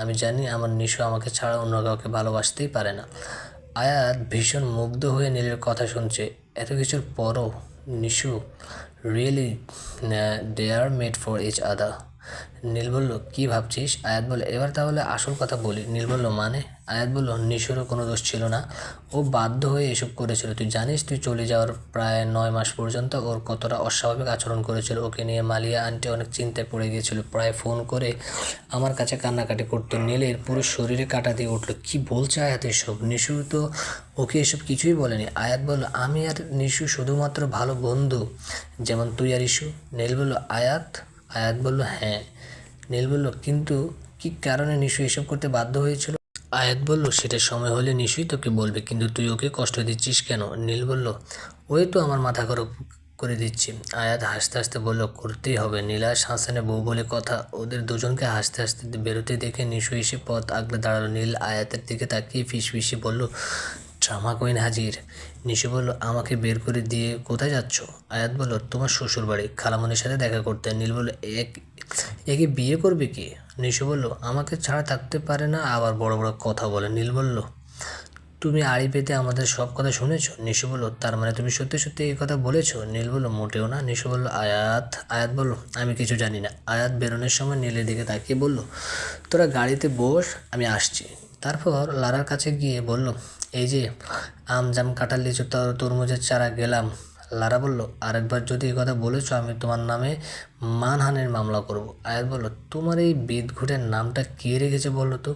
আমি জানি আমার নিশু আমাকে ছাড়া অন্য কাউকে ভালোবাসতেই পারে না। আয়াত ভীষণ মুগ্ধ হয়ে নীলের কথা শুনছে। এত কিছুর পরও Nishu, really they are made for each other. Neel বলল, কী ভাবছিস? আয়াত বলে, এবার তাহলে আসল কথা বলি। নীল বলল, মানে? আয়াত বলল, নিশুরও কোনো দোষ ছিল না, ও বাধ্য হয়ে এসব করেছিল। তুই জানিস তুই চলে যাওয়ার প্রায় 9 মাস পর্যন্ত ওর কতটা অস্বাভাবিক আচরণ করেছিল। ওকে নিয়ে মালিয়া আন্টি অনেক চিন্তায় পড়ে গিয়েছিল, প্রায় ফোন করে আমার কাছে কান্নাকাটি করতো। নীলের পুরো শরীরে কাটা দিয়ে উঠলো। কি বলছে আয়াত এসব? নিশু তো ওকে এসব কিছুই বলেনি। আয়াত বলল, আমি আর নিশু শুধুমাত্র ভালো বন্ধু, যেমন তুই আর ইস্যু। নীল বলল, আয়াত? আয়াত বলল, হ্যাঁ। নীল বলল, কিন্তু কী কারণে নিশু এসব করতে বাধ্য হয়েছিল? আয়াত বলল, সেটা সময় হলে নিশুই তোকে বলবে, কিন্তু তুই ওকে কষ্ট দিচ্ছিস কেন? নীল বলল, ওই তো আমার মাথা খারাপ করে দিচ্ছি। আয়াত হাসতে হাসতে বলল, করতেই হবে, নীলাশ হাসানের বউ বলে কথা। ওদের দুজনকে হাসতে হাসতে বেরোতে দেখে নিশু এসে পথ আগলে দাঁড়ালো। নীল আয়াতের দিকে তাকিয়ে ফিসফিসে বলল, ড্রামা কুইন হাজির। নিশু বলল, আমাকে বের করে দিয়ে কোথায় যাচ্ছ? আয়াত বলল, তোমার শ্বশুর বাড়ি, খালামণির সাথে দেখা করতে। নীল বলল, একে বিয়ে করবে কি? নিশু বলল, আমাকে ছাড়া থাকতে পারে না, আবার বড় বড় কথা বলে। নীল বলল, তুমি আড়ি পেতে আমাদের সব কথা শুনেছ? নিশু বলল, তার মানে তুমি সত্যি সত্যি এই কথা বলেছো? নীল বলল, মোটেও না। নিশু বলল, আয়াত বলল, আমি কিছু জানি না। আয়াত বেরোনোর সময় নীলের দিকে তাকিয়ে বলল, তোরা গাড়িতে বস, আমি আসছি। তারপর লারার কাছে গিয়ে বলল, এই যে আম জাম কাঁঠাল লিচু তরমুজের চারা গেলাম। লারা বলল, আরেকবার যদি এই কথা বলেছো আমি তোমার নামে মানহানির মামলা করব। আয়াত বলল, তোমার এই বিদঘুটের নামটা কে রেখেছে বলো তো?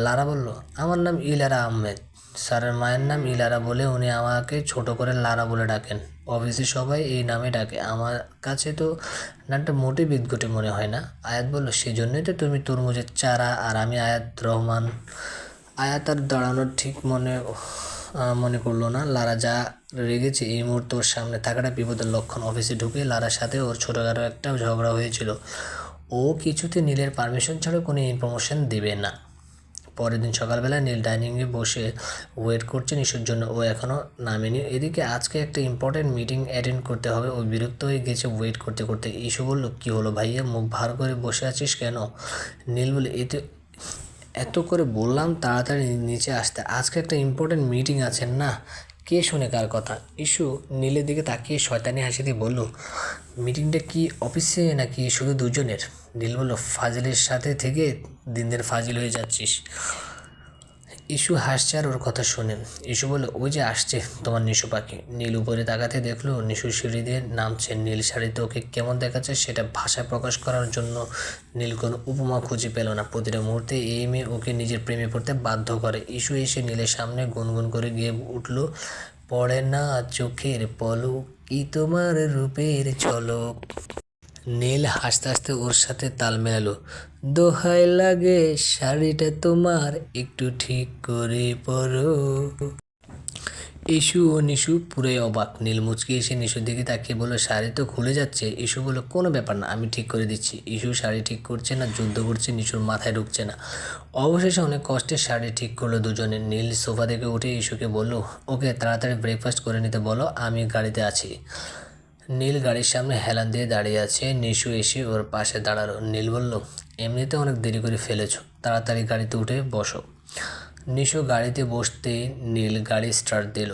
লারা বলল, আমার নাম ইলারা আহমেদ। স্যারের মায়ের নাম ইলারা বলে উনি আমাকে ছোট করে লারা বলে ডাকেন। অফিসে সবাই এই নামে ডাকে, আমার কাছে তো নামটা মোটেই বিদঘুটে মনে হয় না। আয়াত বলল, সেজন্যই তো তুমি তরমুজের চারা আর আমি আয়াত রহমান। আয়াত আর দাঁড়ানোর ঠিক মনে করলো না। লারা যা রেগেছে এই মুহূর্তে ওর সামনে থাকাটা বিপদের লক্ষণ। অফিসে ঢুকে লারার সাথে ওর ছোটোখাটো একটা ঝগড়া হয়েছিল। ও কিছুতে নীলের পারমিশন ছাড়া কোনো ইনফরমেশন দেবে না। পরের দিন সকালবেলা নীল ডাইনিংয়ে বসে ওয়েট করছে নিশুর জন্য। ও এখনও নামেনি। এদিকে আজকে একটা ইম্পর্টেন্ট মিটিং অ্যাটেন্ড করতে হবে। ও বিরক্ত হয়ে গেছে ওয়েট করতে করতে। ইস্যু বলল, কী হলো ভাইয়া, মুখ ভার করে বসে আছিস কেন? নীল বলে, এত করে বললাম তাড়াতাড়ি নিচে আসতে, আজকে একটা ইম্পর্টেন্ট মিটিং আছে না। কে শুনে কার কথা? ইস্যু নীলের দিকে তাকিয়ে শয়তানি হাসি দিয়ে বলল, মিটিংটা কি অফিসে নাকি শুধু দুজনের? নীল বলল, ফাজিলের সাথে থেকে দিন দিন ফাজিল হয়ে যাচ্ছিস। ইস্যু হাসছে আর ওর কথা শুনে। ইস্যু বলল, ওই যে আসছে তোমার নিশু পাখি। নীল উপরে তাকাতে দেখলো নিশু সিঁড়ি দিয়ে নামছে। নীল শাড়িতে ওকে কেমন দেখাচ্ছে সেটা ভাষায় প্রকাশ করার জন্য নীল কোনো উপমা খুঁজে পেল না। প্রতিটা মুহূর্তে এই মেয়ে ওকে নিজের প্রেমে পড়তে বাধ্য করে। ইস্যু এসে নীলের সামনে গুনগুন করে গিয়ে উঠল, পড়ে না চোখের পলক, কি তোমার রূপের ঝলক। নীল হাসতে হাসতে ওর সাথে তাল মেলালো, দোহাই লাগে শাড়িটা তোমার একটু ঠিক করে পরো। ইস্যু ও নিশু পুরোই অবাক। নীল মুচকি এসে নিশুর দিকে তাকিয়ে বলল, শাড়ি তো খুলে যাচ্ছে। ইস্যু বলল, কোনো ব্যাপার না, আমি ঠিক করে দিচ্ছি। ইস্যু শাড়ি ঠিক করছে না, যুদ্ধ করছে, নিশুর মাথায় ঢুকছে না। অবশেষে অনেক কষ্টে শাড়ি ঠিক করলো দুজনে। নীল সোফা থেকে উঠে ইস্যুকে বলল, ওকে তাড়াতাড়ি ব্রেকফাস্ট করে নিতে বলো, আমি গাড়িতে আছি। নীল গাড়ির সামনে হেলান দিয়ে দাঁড়িয়ে আছে। নিশু এসে ওর পাশে দাঁড়ালো। নীল বলল, এমনিতে অনেক দেরি করে ফেলেছো, তাড়াতাড়ি গাড়িতে উঠে বসো। নিশু গাড়িতে বসতে নীল গাড়ি স্টার্ট দিল।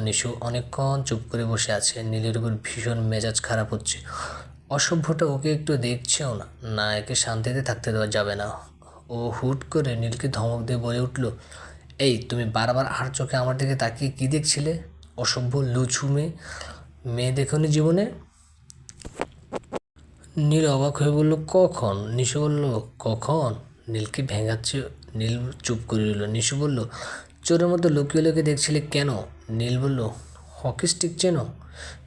নিশু অনেকক্ষণ চুপ করে বসে আছে। নীলের উপর ভীষণ মেজাজ খারাপ হচ্ছে। অসভ্যটা ওকে একটু দেখছেও না। না, একে শান্তিতে থাকতে দেওয়া যাবে না। ও হুট করে নীলকে ধমক দিয়ে বলে উঠল, এই তুমি বারবার আর চোখে আমার দিকে তাকিয়ে কী দেখছিলে? অসভ্য লুচু মেয়ে দেখোনি জীবনে? নীল অবাক হয়ে বলল, কখন? নিশু বলল, কখন? নীলকে ভেঙাচ্ছে। নীল চুপ করে রইল। নিশু বলল, চোরের মতো লুকিয়ে লুকিয়ে দেখছিলে কেন? নীল বলল, হকি স্টিক চেনো?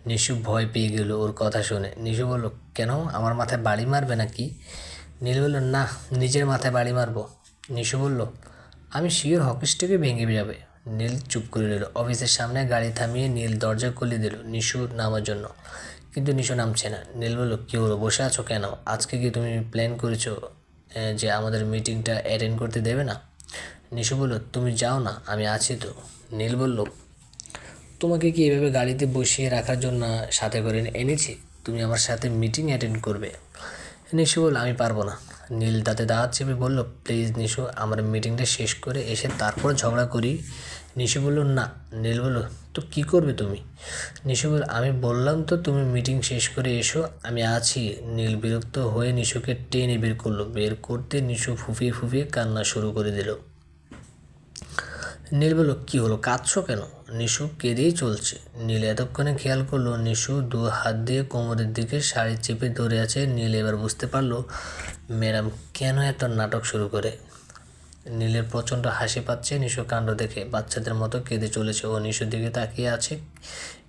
নিশু ভয় পেয়ে গেল ওর কথা শুনে। নিশু বলল, কেন, আমার মাথায় বাড়ি মারবে নাকি? নীল বলল, না, নিজের মাথায় বাড়ি মারবো। নিশু বলল, আমি শিওর হকি স্টিকে ভেঙে যাবে। নীল চুপ করে রইল। অফিসের সামনে গাড়ি থামিয়ে নীল দরজা খুলে দিল নিশু নামার জন্য, কিন্তু নিশু নামছে না। নীল বলল, কী হলো, বসে আছো কেন? আজকে কি তুমি প্ল্যান করেছো যে আমাদের মিটিংটা অ্যাটেন্ড করতে দেবে না? নিশু বলল, তুমি যাও না, আমি আছি তো। নীল বলল, তোমাকে কি এভাবে গাড়িতে বসিয়ে রাখার জন্য সাথে করে এনেছি? তুমি আমার সাথে মিটিং অ্যাটেন্ড করবে। নিশু বলল, আমি পারবো না। নীল দাঁতে দাঁত চেপে বলল, প্লিজ নিশু, আমার মিটিংটা শেষ করে এসে তারপর ঝগড়া করি। নিশু বলল, না। নীল বলল, তো কী করবে তুমি? নিশু বলল, আমি বললাম তো তুমি মিটিং শেষ করে এসো, আমি আছি। নীল বিরক্ত হয়ে নিশুকে টেনে বের করলো। বের করতে নিশু ফুফিয়ে ফুফিয়ে কান্না শুরু করে দিল। নীল বলল, কী হলো, কাঁদছো কেন? নিশু কেঁদেই চলছে। নীল এতক্ষণে খেয়াল করলো নিশু দু হাত দিয়ে কোমরের দিকে শাড়ি চেপে ধরে আছে। নীল এবার বুঝতে পারলো ম্যাডাম কেন এত নাটক শুরু করে। নীলের প্রচণ্ড হাসি পাচ্ছে নিশু কাণ্ড দেখে। বাচ্চাদের মতো কেঁদে চলেছে ও। নিশুর দিকে তাকিয়ে আছে।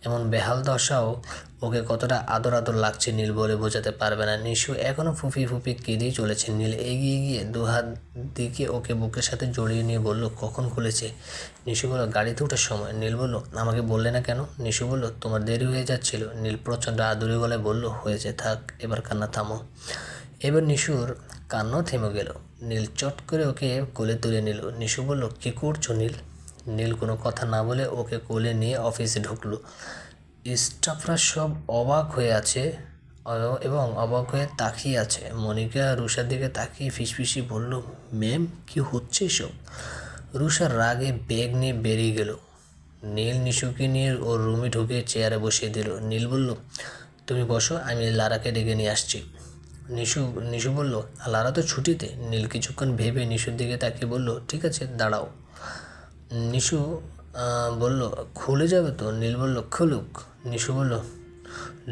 এমন বেহাল দশাও ওকে কতটা আদর আদর লাগছে নীল বলে বোঝাতে পারবে না। নিশু এখনও ফুপিয়ে ফুপিয়ে কেঁদেই চলেছে। নীল এগিয়ে গিয়ে দু হাত দিকে ওকে বুকের সাথে জড়িয়ে নিয়ে বলল, কখন খুলেছে? নিশু বলল, গাড়িতে ওঠার সময়। নীল বলল, আমাকে বললে না কেন? নিশু বলল, তোমার দেরি হয়ে যাচ্ছিল। নীল প্রচণ্ড আদুরে গলায় বলল, হয়েছে, থাক, এবার কান্না থামো। এবার নিশুর কান্নাও থেমে গেল। নীল চট করে ওকে কোলে তুলে নিল। নিশু বলল, কী করছো নীল? নীল কোনো কথা না বলে ওকে কোলে নিয়ে অফিসে ঢুকলো। স্টাফরা সব অবাক হয়ে আছে এবং অবাক হয়ে তাকিয়ে আছে। মনিকা রুষার দিকে তাকিয়ে ফিসফিসি বলল, ম্যাম কি হচ্ছে এসব? রুষা রাগে ব্যাগ নিয়ে বেরিয়ে গেল। নীল নিশুকে নিয়ে ওর রুমে ঢুকে চেয়ারে বসিয়ে দিল। নীল বলল, তুমি বসো, আমি লারাকে ডেকে নিয়ে আসছি। নিশু বলল, লারা তো ছুটিতে। নীল কিছুক্ষণ ভেবে নিশুর দিকে তাকিয়ে বলল, ঠিক আছে দাঁড়াও। নিশু বলল, খুলে যাবে তো? নীল বলল, খুলুক। নিশু বলল,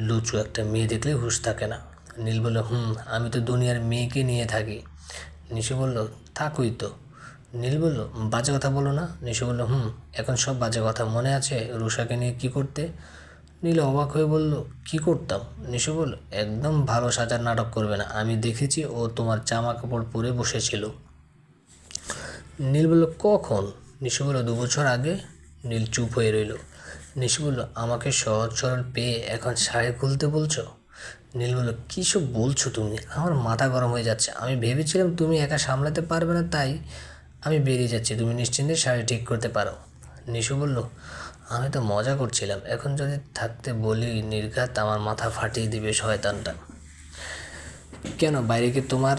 লুচু একটা মেয়ে দেখলে হুঁশ থাকে না। নীল বলল, আমি তো দুনিয়ার মেয়েকে নিয়ে থাকি। নিশু বলল, থাকুই তো। নীল বলল, বাজে কথা বলো না। নিশু বলল, এখন সব বাজে কথা মনে আছে রুষাকে নিয়ে কী করতে? নীল অবাক হয়ে বলল, কী করতাম? নিশু বলল, একদম ভালো সাজার নাটক করবে না, আমি দেখেছি ও তোমার জামা কাপড় পরে বসেছিল। নীল বলল, কখন? নিশু বলল, 2 বছর আগে। নীল চুপ হয়ে রইল। নিশু বলল, আমাকে সহজ সরল পেয়ে এখন শাড়ি খুলতে বলছো? নীল বলল, কী সব বলছো তুমি? আমার মাথা গরম হয়ে যাচ্ছে। আমি ভেবেছিলাম তুমি একা সামলাতে পারবে না, তাই আমি বেরিয়ে যাচ্ছি, তুমি নিশ্চিন্তে শাড়ি ঠিক করতে পারো। নিশু বলল, আমি তো মজা করছিলাম, এখন যদি থাকতে বলি নির্ঘাত আমার মাথা ফাটিয়ে দিবে শয়তানটা। কেন, বাইরে কি তোমার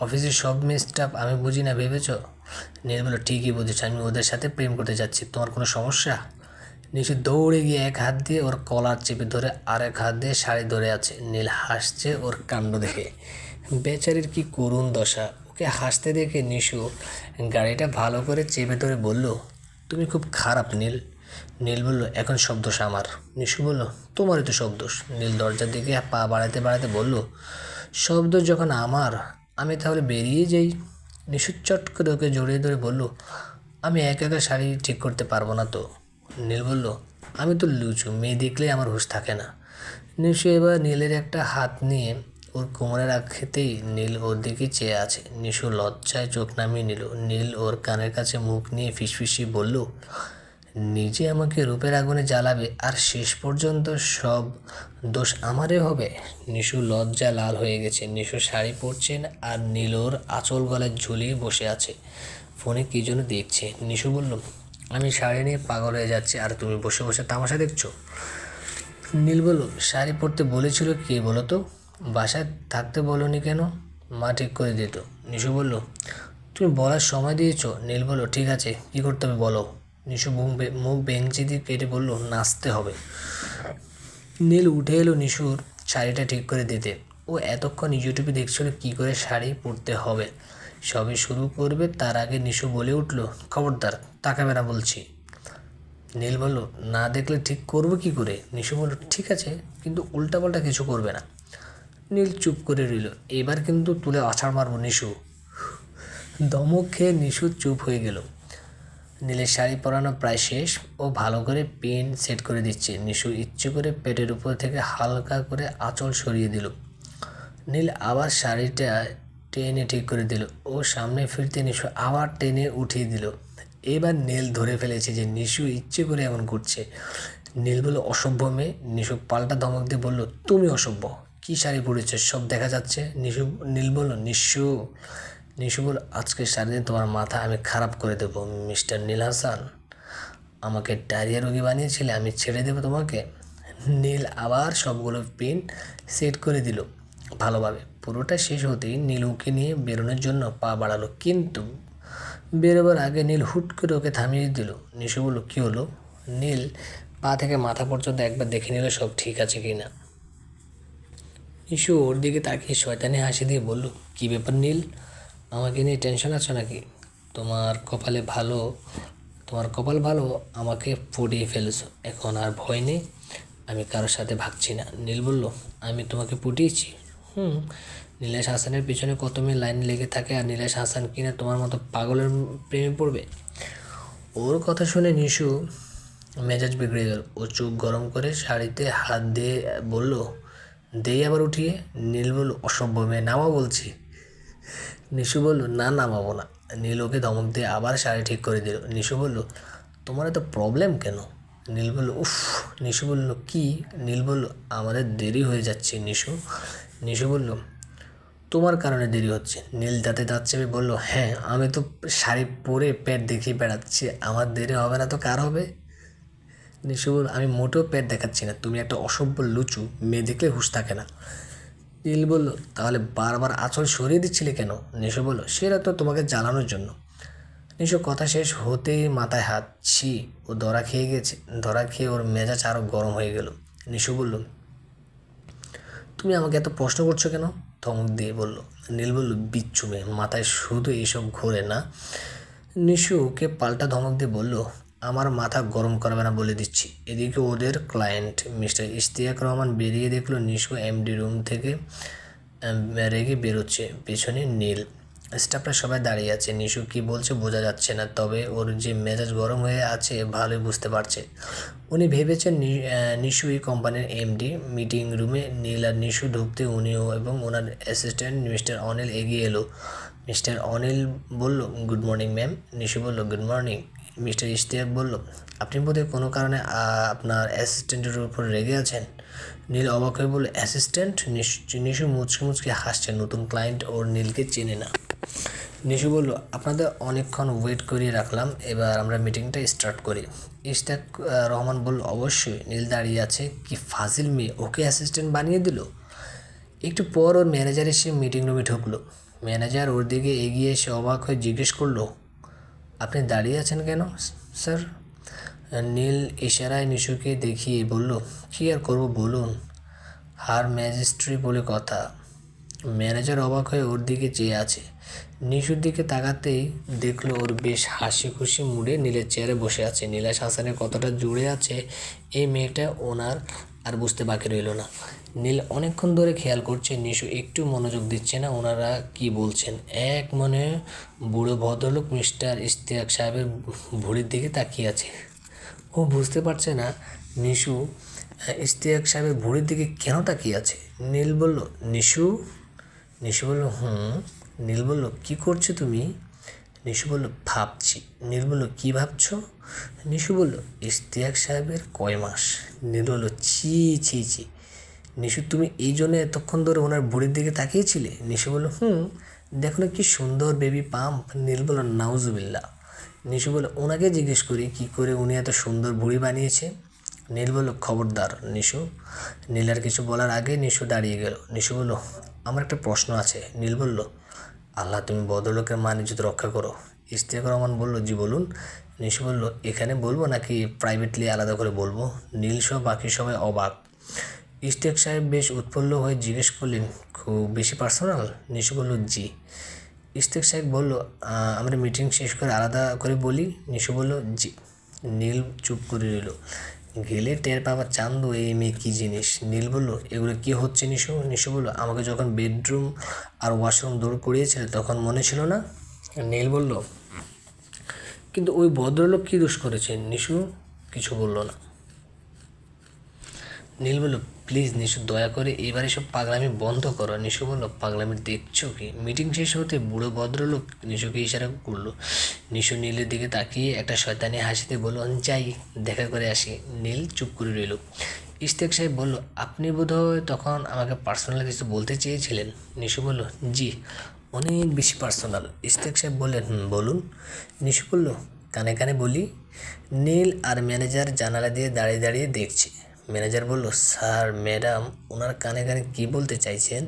অফিসের সব মেয়ে স্টাফ আমি বুঝি না ভেবেছ? নীল বলল, ঠিকই বুঝেছ, আমি ওদের সাথে প্রেম করতে যাচ্ছি, তোমার কোনো সমস্যা? নিশু দৌড়ে গিয়ে এক হাত দিয়ে ওর কলার চেপে ধরে আরেক হাত দিয়ে শাড়ি ধরে আছে। নীল হাসছে ওর কাণ্ড দেখে। বেচারির কি করুণ দশা। ওকে হাসতে দেখে নিশু গাড়িটা ভালো করে চেপে ধরে বলল, তুমি খুব খারাপ নীল। নীল বলল, এখন সব দোষ আমার। নিশু বলল, তোমারই তো সব দোষ। নীল দরজার দিকে পা বাড়াতে বাড়াতে বলল, সব দোষ যখন আমার, আমি তাহলে বেরিয়ে যাই। নিশু চট করে ওকে জড়িয়ে ধরে বলল, আমি একা একা শাড়ি ঠিক করতে পারবো না তো। নীল বলল, আমি তো লুচু, মেয়ে দেখলেই আমার হুঁশ থাকে না। নিশু এবার নীলের একটা হাত নিয়ে ওর কোমরে রাখতেই নীল ওর দিকে চেয়ে আছে। নিশু লজ্জায় চোখ নামিয়ে নিল। নীল ওর কানের কাছে মুখ নিয়ে ফিসফিসি বলল, নিজে আমাকে রূপের আগুনে জ্বালাবে আর শেষ পর্যন্ত সব দোষ আমারই হবে। নিশু লজ্জা লাল হয়ে গেছে। নিশু শাড়ি পরছেন আর নীল ওর আঁচল গলায় ঝুলিয়ে বসে আছে, ফোনে কী জন্য দেখছে। নিশু বলল, আমি শাড়ি নিয়ে পাগল হয়ে যাচ্ছি আর তুমি বসে বসে তামাশা দেখছো। নীল বলল, শাড়ি পরতে বলেছিল কে বলো তো? বাসায় থাকতে বলোনি কেন? মা ঠিক করে দিত। নিশু বলল, তুমি বলার সময় দিয়েছো। নীল বলল, ঠিক আছে, কী করতে হবে বলো। নিশু মুখ বেঞ্চি দিয়ে কেটে বলল, নাচতে হবে। নীল উঠে এলো নিশুর শাড়িটা ঠিক করে দিতে। ও এতক্ষণ ইউটিউবে দেখছিল কী করে শাড়ি পরতে হবে। সবে শুরু করবে তার আগে নিশু বলে উঠল, খবরদার তাকাবে না বলছি। নীল বলল, না দেখলে ঠিক করবো কী করে? নিশু বলল, ঠিক আছে, কিন্তু উল্টাপাল্টা কিছু করবে না। নীল চুপ করে রইল। এবার কিন্তু তুলে আছাড় মারব নিশু। ধমক খেয়ে নিশু চুপ হয়ে গেল। নীলের শাড়ি পরানো প্রায় শেষ। ও ভালো করে পিন সেট করে দিচ্ছে। নিশু ইচ্ছে করে পেটের উপর থেকে হালকা করে আঁচল সরিয়ে দিল। নীল আবার শাড়িটা টেনে ঠিক করে দিল। ও সামনে ফিরতে নিশু আবার টেনে উঠিয়ে দিল। এবার নীল ধরে ফেলেছে যে নিশু ইচ্ছে করে এমন করছে। নীল বলল, অসভ্য মেয়ে। নিশু পাল্টা ধমক দিয়ে বলল, তুমি অসভ্য, কী শাড়ি পরেছো সব দেখা যাচ্ছে। নীল বলল, নিশু বলল, আজকে সারাদিন তোমার মাথা আমি খারাপ করে দেবো মিস্টার নীল হাসান। আমাকে ডায়রিয়া রোগী বানিয়েছিলে, আমি ছেড়ে দেবো তোমাকে। নীল আবার সবগুলো পিন সেট করে দিল ভালোভাবে। পুরোটা শেষ হতেই নীল ওকে নিয়ে বেরোনোর জন্য পা বাড়ালো, কিন্তু বেরোবার আগে নীল হুট করে ওকে থামিয়ে দিল। নিশু বলল, কী হলো? নীল পা থেকে মাথা পর্যন্ত একবার দেখে নিল সব ঠিক আছে কি না। নিশু ওর দিকে তাকিয়ে শয়তানি হাসি দিয়ে বলল, কী ব্যাপার নীল, আমাকে নিয়ে টেনশন আছো নাকি? তোমার কপাল ভালো, আমাকে পটিয়ে ফেলেছো, এখন আর ভয় নেই, আমি কারোর সাথে ভাগছি না। নীল বলল, আমি তোমাকে পটিয়েছি? নীলেশ হাসানের পিছনে কত মেয়ে লাইন লেগে থাকে আর নীলেশ হাসান কিনা তোমার মতো পাগলের প্রেমে পড়বে? ওর কথা শুনে নিশু মেজাজ বিগড়ে গেল। ও চোখ গরম করে শাড়িতে হাত দিয়ে বলল, দেই আবার উঠিয়ে। নীল বলল, অসভ্য মেয়ে, নামা বলছি। নিশু বলল, না নামাবো না। নীল ওকে ধমক দিয়ে আবার শাড়ি ঠিক করে দিল। নিশু বলল, তোমার এত প্রবলেম কেন? নীল বলল, উফ। নিশু বলল, কি? নীল বলল, আমাদের দেরি হয়ে যাচ্ছে নিশু। নিশু বলল, তোমার কারণে দেরি হচ্ছে। নীল দাঁতে দাঁত চেপে বলল, হ্যাঁ আমি তো শাড়ি পরে পেট দেখিয়ে বেড়াচ্ছি, আমার দেরি হবে না তো কার হবে? নিশু বলল, আমি মোটেও পেট দেখাচ্ছি না, তুমি একটা অসভ্য লুচু, মেয়ে দেখলে হুঁশ থাকে না। নীল বলল, তাহলে বারবার আঁচল সরিয়ে দিচ্ছিলে কেন? নিশু বলল, সেটা তো তোমাকে জ্বালানোর জন্য। নিশু কথা শেষ হতেই মাথায় হাত, ছি, ও ধরা খেয়ে গেছে। ধরা খেয়ে ওর মেজাজ আরও গরম হয়ে গেল। নিশু বলল, তুমি আমাকে এত প্রশ্ন করছো কেন? ধমক দিয়ে বলল। নীল বলল, বিচ্ছু মেয়ে, মাথায় শুধু এইসব ঘোরে না। নিশুকে পাল্টা ধমক দিয়ে বলল, আমার মাথা গরম করবে না বলে দিচ্ছি। এদিকে ওদের ক্লায়েন্ট মিস্টার ইশতিয়াক রহমান বেরিয়ে দেখলো নিশু এমডি রুম থেকে রেগে বেরোচ্ছে। পেছনে নীল, স্টাফরা সবাই দাঁড়িয়ে আছে। নিশু কি বলছে বোঝা যাচ্ছে না, তবে ওর যে মেজাজ গরম হয়ে আছে ভালোই বুঝতে পারছে। উনি ভেবেছেন নিশু এই কোম্পানির এমডি। মিটিং রুমে নীল আর নিশু ঢুকতে উনিও এবং ওনার অ্যাসিস্ট্যান্ট মিস্টার অনিল এগিয়ে এলো। মিস্টার অনিল বলল, গুড মর্নিং ম্যাম। নিশু বলল, গুড মর্নিং। মিস্টার ইশতিয়াক বলল, আপনি বোধহয় কোনো কারণে আপনার অ্যাসিস্ট্যান্টের উপর রেগে আছেন। নীল অবাক হয়ে বলল, অ্যাসিস্ট্যান্ট? নিশু মুচকে মুচকে হাসছে। নতুন ক্লায়েন্ট ওর নীলকে চেনে না। নিশু বলল, আপনাদের অনেকক্ষণ ওয়েট করিয়ে রাখলাম, এবার আমরা মিটিংটা স্টার্ট করি। ইশতিয়াক রহমান বলল, অবশ্যই। নীল দাঁড়িয়ে আছে, কি ফাজিল মেয়ে, ওকে অ্যাসিস্ট্যান্ট বানিয়ে দিল। একটু পর ওর ম্যানেজার এসে মিটিং রুমে ঢুকলো। ম্যানেজার ওর দিকে এগিয়ে এসে অবাক হয়ে জিজ্ঞেস করলো, আপনি দাঁড়িয়ে আছেন কেন স্যার? নীল ইশারায় নিশুকে দেখিয়ে বলল, কী আর করবো বলুন, হার ম্যাজিস্ট্রি বলে কথা। ম্যানেজার অবাক হয়ে ওর দিকে চেয়ে আছে। নিশুর দিকে তাকাতেই দেখলো ওর বেশ হাসি খুশি মুডে নীলের চেয়ারে বসে আছে। নীলাশ হাসানের কতটা জুড়ে আছে এই মেয়েটা ওনার আর বুঝতে বাকি রইল না। নীল অনেকক্ষণ ধরে খেয়াল করছে, নিশু একটু মনোযোগ দিচ্ছে না ওনারা কি বলছেন। এক মনে বুড়ো ভদ্রলোক মিস্টার ইশতিয়াক সাহেবের ভুঁড়ির দিকে তাকিয়ে আছে। ও বুঝতে পারছে না নিশু ইশতিয়াক সাহেবের ভুঁড়ির দিকে কেন তাকিয়ে আছে। নীল বলল, নিশু? নিশু বলল, হুম। নীল বলল, কী করছো তুমি? নিশু বলল, ভাবছি। নীল বলল, কী ভাবছো? নিশু বলল, ইশতিয়াক সাহেবের কয় মাস। নীল বলল, ছি ছি ছি। নিশু, তুমি এই জন্য এতক্ষণ ধরে ওনার ভুঁড়ির দিকে তাকিয়েছিলে? নিশু বলল, হুম। দেখো না কি সুন্দর বেবি পাম্প। নীল বলল, নাউজুবিল্লাহ। নিশু বলল, ওনাকে জিজ্ঞেস করি কী করে উনি এত সুন্দর ভুঁড়ি বানিয়েছে। নীল বলল, খবরদার নিশু। নীল আর কিছু বলার আগে নিশু দাঁড়িয়ে গেল। নিশু বলল, আমার একটা প্রশ্ন আছে। নীল বলল, আল্লাহ তুমি ভদ্রলোকের মান ইজ্জত রক্ষা করো। ইশতিয়াক রহমান বলল, জি বলুন। নিশু বলল, এখানে বলবো নাকি প্রাইভেটলি আলাদা করে বলবো? নীল সহ বাকি সবাই অবাক। ইশতিয়াক সাহেব বেশ উৎফুল্ল হয়ে জিজ্ঞেস করলেন, খুব বেশি পার্সোনাল? নিশু বলল, জি। ইশতিয়াক সাহেব বলল, আমরা মিটিং শেষ করে আলাদা করে বলি? নিশু বলল, জি। নীল চুপ করে রইল। গেলে টের পাওয়া চান্দু এই মেয়ে কী জিনিস। নীল বলল, এগুলো কী হচ্ছে নিশু? নিশু বলল, আমাকে যখন বেডরুম আর ওয়াশরুম দৌড় করিয়েছিল তখন মনে ছিল না? নীল বলল, কিন্তু ওই ভদ্রলোক কী দোষ করেছেন? নিশু কিছু বলল না। নীল বলল, প্লিজ নিশু, দয়া করে এবারে সব পাগলামি বন্ধ করো। নিশু বলল, পাগলামি দেখছো কি? মিটিং শেষ হতে বুড়ো ভদ্রলোক নিশুকে ইশারা করলো। নিশু নীলের দিকে তাকিয়ে একটা শয়তানি হাসিতে বলল, যাই, দেখা করে আসি। নীল চুপ করে রইল। ইশতিয়াক সাহেব বলল, আপনি বোধহয় তখন আমাকে পার্সোনাল কিছু বলতে চেয়েছিলেন? নিশু বলল, জি, অনেক বেশি পার্সোনাল। ইশতিয়াক সাহেব বললেন, বলুন। নিশু বলল, কানে কানে বলি? নীল আর ম্যানেজার জানালা দিয়ে দাঁড়িয়ে দাঁড়িয়ে দেখছে। ম্যানেজার বলল, স্যার ম্যাডাম ওনার কানে কানে কী বলতে চাইছেন?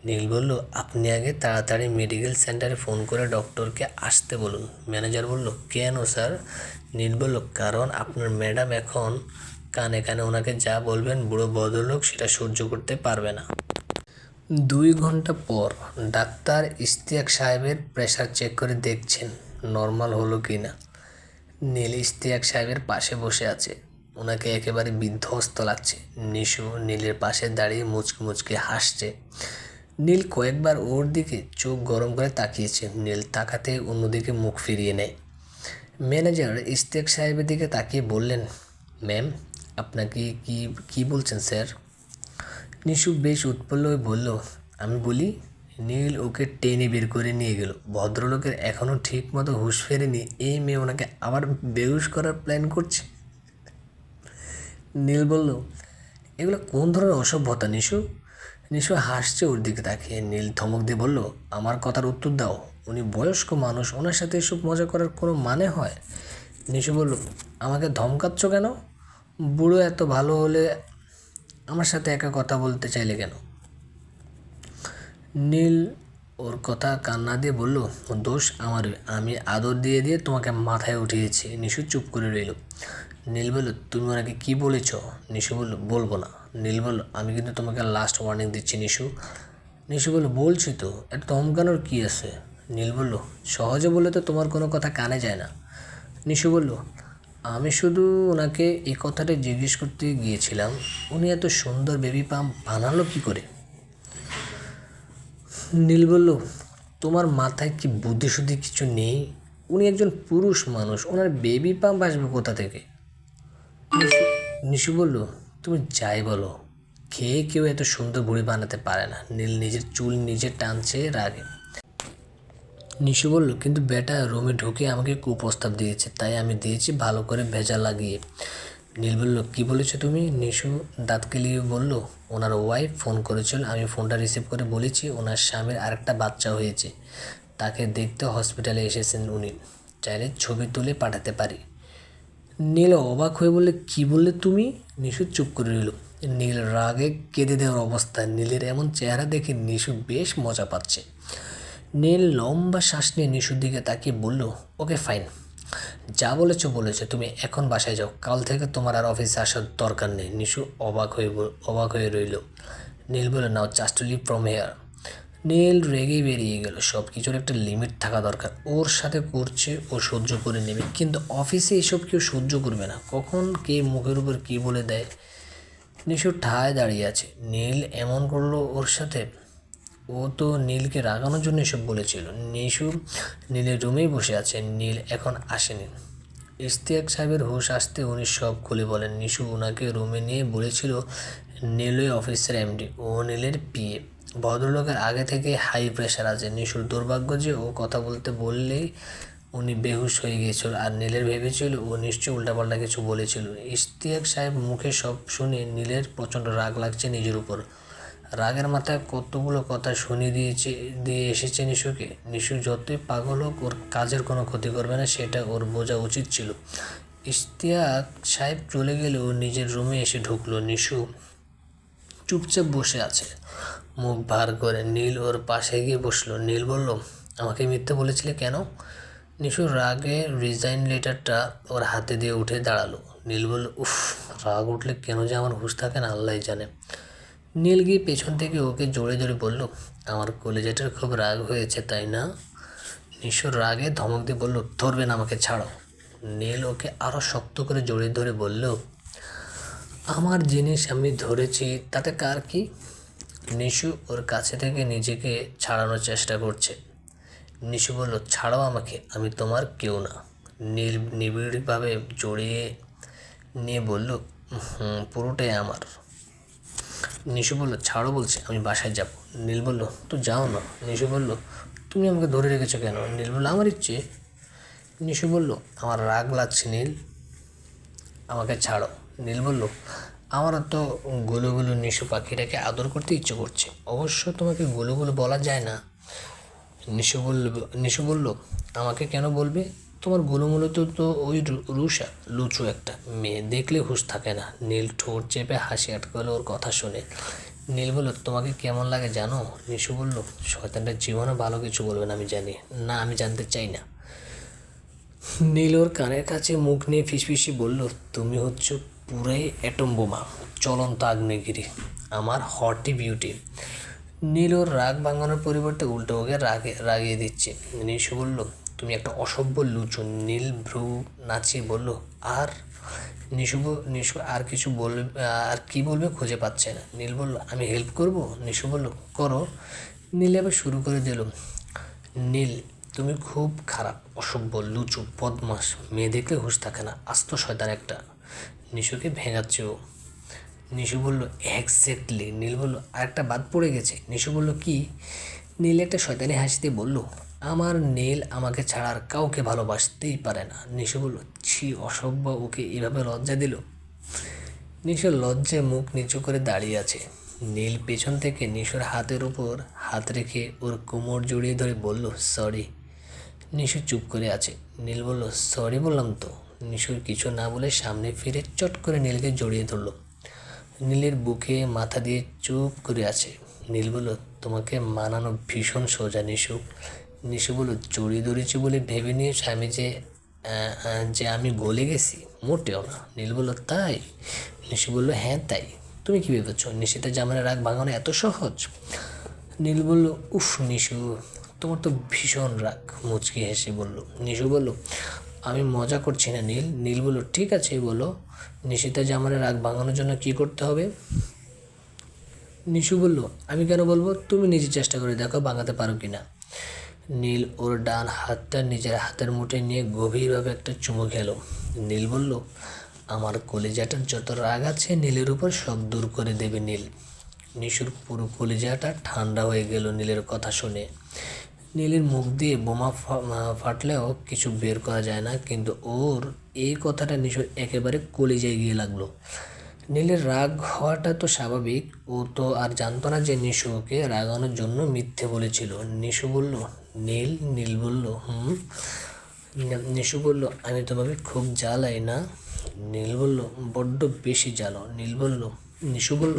নীল বলল, আপনি আগে তাড়াতাড়ি মেডিকেল সেন্টারে ফোন করে ডক্টরকে আসতে বলুন। ম্যানেজার বলল, কেন স্যার? নীল বলল, কারণ আপনার ম্যাডাম এখন কানে কানে ওনাকে যা বলবেন বুড়ো ভদ্রলোক সেটা সহ্য করতে পারবে না। 2 ঘন্টা পর ডাক্তার ইশতিয়াক সাহেবের প্রেশার চেক করে দেখছেন নর্মাল হলো কি না। নীল ইশতিয়াক সাহেবের পাশে বসে আছে। ওনাকে একেবারে বিধ্বস্ত লাগছে। নিশু নীলের পাশে দাঁড়িয়ে মুচকি মুচকি হাসছে। নীল কয়েকবার ওর দিকে চোখ গরম করে তাকিয়েছে। নীল তাকাতে অন্যদিকে মুখ ফিরিয়ে নেয়। ম্যানেজার ইশতিয়াক সাহেবের দিকে তাকিয়ে বললেন, ম্যাম আপনাকে কি কি বলছেন স্যার? নিশু বেশ উৎফুল্ল হয়ে বলল, আমি বলি? নীল ওকে টেনে বের করে নিয়ে গেল। ভদ্রলোকের এখনও ঠিক মতো হুঁশ ফেরেনি, এই মেয়ে ওনাকে আবার বেহুশ করার প্ল্যান করছে। নীল বলল, এগুলো কোন ধরনের অসভ্যতা নিশু? নিশু হাসছে ওর দিকে তাকিয়ে। নীল ধমক দিয়ে বলল, আমার কথার উত্তর দাও। উনি বয়স্ক মানুষ, ওনার সাথে এসব মজা করার কোনো মানে হয়? নিশু বলল, আমাকে ধমকাচ্ছ কেন? বুড়ো এত ভালো হলে আমার সাথে একা কথা বলতে চাইলে কেন? নীল ওর কথা কান না দিয়ে বলল, দোষ আমারই, আমি আদর দিয়ে দিয়ে তোমাকে মাথায় উঠিয়েছি। নিশু চুপ করে রইল। নীল বলল, তুমি ওনাকে কী বলেছ? নিশু বলল, বলবো না। নীল বলল, আমি কিন্তু তোমাকে লাস্ট ওয়ার্নিং দিচ্ছি নিশু। নিশু বলল, বলছি তো, এটা ধমকানোর কী আছে? নীল বলল, সহজে বলে তো তোমার কোনো কথা কানে যায় না। নিশু বলল, আমি শুধু ওনাকে এই কথাটা জিজ্ঞেস করতে গিয়েছিলাম, উনি এত সুন্দর বেবি পাম্প বানালো কী করে? নীল বলল, তোমার মাথায় কি বুদ্ধিশুদ্ধি কিছু নেই? উনি একজন পুরুষ মানুষ, ওনার বেবি পাম্প আসবে কোথা থেকে? নিশু নিশু বলল, তুমি যাই বলো, খেয়ে কেউ এত সুন্দর বুড়ি বানাতে পারে না। নীল নিজের চুল নিজে টানছে রাগে। নিশু বলল, কিন্তু বেটা রুমে ঢুকে আমাকে কুপ্রস্তাব দিয়েছে, তাই আমি দিয়েছি ভালো করে ভেজা লাগিয়ে। নীল বলল, কী বলেছো তুমি? নিশু দাঁত কেলিয়ে বলল, ওনার ওয়াইফ ফোন করেছিল, আমি ফোনটা রিসিভ করে বলেছি ওনার স্বামীর আরেকটা বাচ্চা হয়েছে, তাকে দেখতে হসপিটালে এসেছেন উনি, চাইলে ছবি তুলে পাঠাতে পারি। নীল অবাক হয়ে বললে, কী বললে তুমি? নিশু চুপ করে রইল। নীল রাগে কেঁদে দেওয়ার অবস্থা। নীলের এমন চেহারা দেখে নিশু বেশ মজা পাচ্ছে। নীল লম্বা শ্বাস নিয়ে নিশুর দিকে তাকিয়ে বলল, ওকে ফাইন, যা বলেছো, তুমি এখন বাসায় যাও, কাল থেকে তোমার আর অফিসে আসার দরকার নেই। নিশু অবাক হয়ে রইল। নীল বলে, নাও জাস্ট লিভ ফ্রম হেয়ার। নীল রেগে বেরিয়ে গেল। সব কিছুর একটা লিমিট থাকা দরকার। ওর সাথে করছে, ও সহ্য করে নেবে, কিন্তু অফিসে এসব কেউ সহ্য করবে না। কখন কে মুখের উপর কী বলে দেয়। নিশু ঠায় দাঁড়িয়ে আছে। নীল এমন করলো ওর সাথে। ও তো নীলকে রাগানোর জন্য এসব বলেছিল। নিশু নীলের রুমেই বসে আছে। নীল এখন আসেনি। ইশতিয়াক সাহেবের হুঁশ আসতে উনি সব খুলে বলেন। নিশু ওনাকে রুমে নিয়ে বলেছিল, নীলই অফিসের এমডি, ও নীলের পিএ। ভদ্রলোকের আগে থেকে হাই প্রেশার আছে। নিশুর দুর্ভাগ্য যে ও কথা বলতে বললেই উনি বেহুশ হয়ে গিয়েছিল, আর নীলের ভেবেছিল ও নিশ্চয়ই উল্টাপাল্টা কিছু বলেছিল। ইশতিয়াক সাহেব মুখে সব শুনে নীলের প্রচণ্ড রাগ লাগছে নিজের উপর। রাগের মাথায় কতগুলো কথা শুনিয়ে দিয়ে এসেছে নিশুকে। নিশু যতই পাগল হোক, ওর কাজের কোনো ক্ষতি করবে না, সেটা ওর বোঝা উচিত ছিল। ইশতিয়াক সাহেব চলে গেলে ও নিজের রুমে এসে ঢুকলো। নিশু চুপচাপ বসে আছে, মুখ ভার করে। নীল ওর পাশে গিয়ে বসলো। নীল বলল, আমাকে মিথ্যে বলেছিলে কেন? নিশু রাগে রিজাইন লেটারটা ওর হাতে দিয়ে উঠে দাঁড়ালো। নীল বলল, উফ, রাগ উঠলে কেন যে আমার হুঁশ থাকে না আল্লাহ জানে। নীল গিয়ে পেছন থেকে ওকে জোরে জোরে বলল, আমার কলেজেটার খুব রাগ হয়েছে তাই না? নিশুর রাগে ধমক দিয়ে বলল, ধরবেন আমাকে, ছাড়ো। নীল ওকে আরও শক্ত করে জড়িয়ে ধরে বলল, আমার জিনিস আমি ধরেছি, তাতে কার কি? নিশু ওর কাছে থেকে নিজেকে ছাড়ানোর চেষ্টা করছে। নিশু বলল, ছাড়াও আমাকে, আমি তোমার কেউ না। নীল নিবিড়ভাবে জড়িয়ে নিয়ে বলল, পুরোটাই আমার। নিশু বলল, ছাড়ো বলছে, আমি বাসায় যাব। নীল বলল, তো যাও না। নিশু বলল, তুমি আমাকে ধরে রেখেছো কেন? নীল বলল, আমার ইচ্ছে। নিশু বলল, আমার রাগ লাগছে নীল, আমাকে ছাড়ো। নীল বলল, আমারও তো গুলো নিশু পাখিটাকে আদর করতে ইচ্ছে করছে। অবশ্য তোমাকে গুলো বলা যায় না। নিশু বলল, আমাকে কেন বলবে? তোমার গুলোমূলো তো ওই রুষা, লুচু একটা মেয়ে, দেখলে হুঁশ থাকে না। নীল ঠোঁট চেপে হাসি আটকালো ওর কথা শুনে। নীল বলল, তোমাকে কেমন লাগে জানো? নিশু বলল, শয়তানটা জীবনে ভালো কিছু বলবে না, আমি জানি না, আমি জানতে চাই না। নীল ওর কানের কাছে মুখ নিয়ে ফিসফিসি বলল, তুমি হচ্ছ পুরাই অ্যাটম বোমা, চলন্ত আগ্নেয়গিরি, আমার হটি বিউটি। নীল ওর রাগ ভাঙানোর পরিবর্তে উল্টো ওকে রাগিয়ে দিচ্ছে। নিশু বলল, তুমি একটা অসভ্য লুচু। নীল ভ্রু নাচিয়ে বলল, আর? নিশু আর কিছু বলবে, আর কি বলবে খুঁজে পাচ্ছে না। নীল বলল, আমি হেল্প করব? নিশু বলল, করো। নীল আবার শুরু করে দিল, নীল তুমি খুব খারাপ, অসভ্য, লুচু, বদমাস, মেয়ে দেখলে হুঁশ থাকে না, আস্ত শয়তান একটা। নিশুকে ভেঙাচ্ছে ও। নিশু বলল, এক্স্যাক্টলি। নীল বলল, আরেকটা বাদ পড়ে গেছে। নিশু বলল, কি? নীল একটা শয়তানি হাসি দিয়ে বলল, আমার নীল আমাকে ছাড়া আর কাউকে ভালোবাসতেই পারে না। নিশু বলল, ছি, অসভ্য, ওকে এভাবে লজ্জা দিল। নিশু লজ্জায় মুখ নিচু করে দাঁড়িয়ে আছে। নীল পেছন থেকে নিশুর হাতের উপর হাত রেখে ওর কোমর জড়িয়ে ধরে বলল, সরি। নিশু চুপ করে আছে। নীল বলল, সরি বললাম তো। নিশুর কিছু না বলে সামনে ফিরে চট করে নীলকে জড়িয়ে ধরল। নীলের বুকে মাথা দিয়ে চুপ করে আছে। নীল বলল, তোমাকে মানানো ভীষণ সোজা নিশু। নিশু বলল, জড়িয়ে ধরেছি বলে ভেবে নিয়েছ আমি যে আমি গলে গেছি? মোটেও না। নীল বলল, তাই? নিশু বলল, হ্যাঁ তাই। তুমি কি ভেবেছ নিশিতে জামানের রাগ ভাঙানো এত সহজ? নীল বলল, উফ নিশু, তোমার তো ভীষণ রাগ। মুচকি হেসে বলল। নিশু বলল, আমি মজা করছি না নীল। নীল বলল, ঠিক আছে বলো, নিশিতা জামানের রাগ ভাঙানোর জন্য কি করতে হবে? নিশু বলল, আমি কেন বলবো? তুমি নিজে চেষ্টা করে দেখো ভাঙাতে পারো কি না। নীল ওর ডান হাতটা নিজের হাতের মুঠে নিয়ে গভীরভাবে একটা চুমু খেলো। নীল বলল, আমার কলিজাটার যত রাগ আছে নীলের উপর সব দূর করে দেবে নীল। নিশুর পুরো কলিজাটা ঠান্ডা হয়ে গেল নীলের কথা শুনে। নীলের মুখ দিয়ে বোমা ফাটলেও কিছু বের করা যায় না, কিন্তু ওর এই কথাটা নিশুর একেবারে কলিজায় গিয়ে লাগলো। নীলের রাগ হওয়াটা তো স্বাভাবিক। ও তো আর জানতো না যে নিশু ওকে রাগানোর জন্য মিথ্যে বলেছিল। নিশু বলল, নীল। নীল বলল, নিশু বলল, আমি তোমাকে খুব জ্বালাই না? নীল বলল, বড্ড বেশি জ্বালো। নিশু বলল,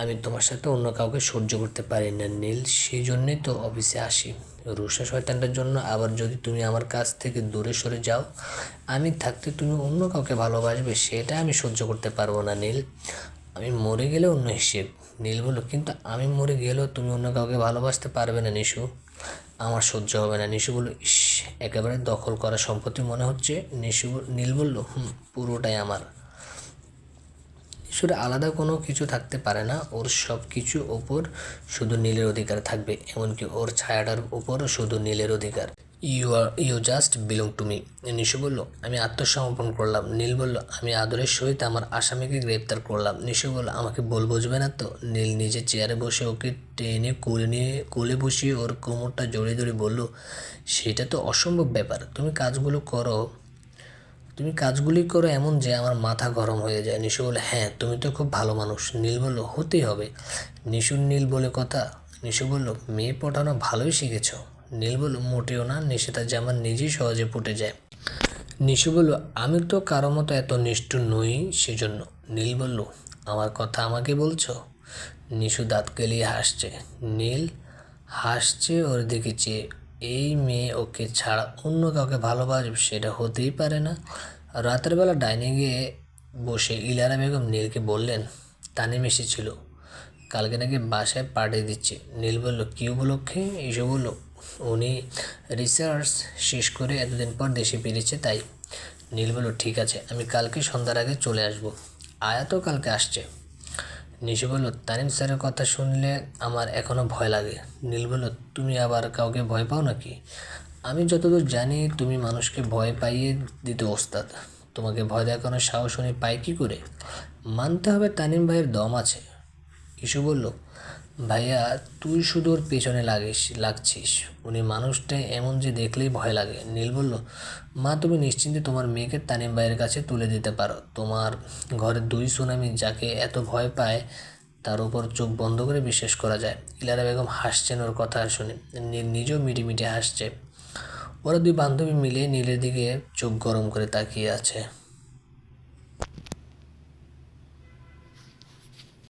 আমি তোমার সাথে অন্য কাউকে সহ্য করতে পারি না নীল, সেই জন্যই তো অফিসে আসি রুষা শয়তানটার জন্য। আবার যদি তুমি আমার কাছ থেকে দূরে সরে যাও, আমি থাকতে তুমি অন্য কাউকে ভালোবাসবে, সেটা আমি সহ্য করতে পারবো না নীল। আমি মরে গেলে অন্য হিসেব। নীল বলল, কিন্তু আমি মরে গেলেও তুমি অন্য কাউকে ভালোবাসতে পারবে না নিশু, আমার সহ্য হবে না। নিশু বলল, ইস, একেবারে দখল করা সম্পত্তি মনে হচ্ছে। নীল বলল, পুরোটাই আমার। নিশুর আলাদা কোনো কিছু থাকতে পারে না। ওর সব কিছু ওপর শুধু নীলের অধিকার থাকবে, এমনকি ওর ছায়াটার উপরও শুধু নীলের অধিকার। You just belong to me. Nishu বলল, আমি আত্মসমর্পণ করলাম। নীল বলল, আমি আদরের সহিত আমার আসামিকে গ্রেপ্তার করলাম। নিশু বলল, আমাকে বুঝবে না তো? নীল নিজে চেয়ারে বসে ওকে টেনে কোলে বসিয়ে ওর কোমরটা জড়িয়ে ধরে বলল, সেটা তো অসম্ভব ব্যাপার। তুমি কাজগুলি করো এমন যে আমার মাথা গরম হয়ে যায়। নিশু বলে, হ্যাঁ তুমি তো খুব ভালো মানুষ। নীল বলল, হতেই হবে। নিশুর নীল বলে কথা। নিশু বলল, মেয়ে পটানো ভালোই শিখেছ। নীল বলল, মোটেও না, নিশিতা জামান নিজেই সহজে ফুটে যায়। নিশু বলল, আমি তো কারো মতো এত নিষ্ঠুর নই সেজন্য। নীল বলল, আমার কথা আমাকে বলছো? নিশু দাঁত কেলিয়ে হাসছে। নীল হাসছে ওর দিকে চেয়ে। এই মেয়ে ওকে ছাড়া অন্য কাউকে ভালোবাসবে, সেটা হতেই পারে না। রাতের বেলা ডাইনিংয়ে বসে ইলারা বেগম নীলকে বললেন, তানিম এসেছিল, কালকে নাকি বাসায় পাঠিয়ে দিচ্ছে। নীল বলল, কী উপলক্ষে? এসব বলল, উনি রিসার্চ শেষ করে এতদিন পর দেশে ফিরেছে তাই। নীল বলল, ঠিক আছে, আমি কালকে সন্ধ্যার আগে চলে আসব। আয়াতও কালকে আসছে। নিশু বলল, তানিম স্যারের কথা শুনলে আমার এখনও ভয় লাগে। নীল বলল, তুমি আবার কাউকে ভয় পাও নাকি? আমি যতদূর জানি তুমি মানুষকে ভয় পাইয়ে দিতে ওস্তাদ। তোমাকে ভয় দেখানোর সাহস উনি পায় কী করে? মানতে হবে তানিম ভাইয়ের দম আছে। ইসু বলল, ভাইয়া তুই শুধু ওর পেছনে লাগছিস। উনি মানুষটা এমন যে দেখলেই ভয় লাগে। নীল বলল, মা তুমি নিশ্চিন্তে তোমার মেয়েকে তানিম ভাইয়ের কাছে তুলে দিতে পারো। তোমার ঘরের দুই সুনামি যাকে এত ভয় পায় তার উপর চোখ বন্ধ করে বিশ্বাস করা যায়। ইলারা বেগম হাসছেন ওর কথা শুনে। নীল নিজেও মিটিমিটি হাসছে। ওরা দুই বান্ধবী মিলে নীলের দিকে চোখ গরম করে তাকিয়ে আছে।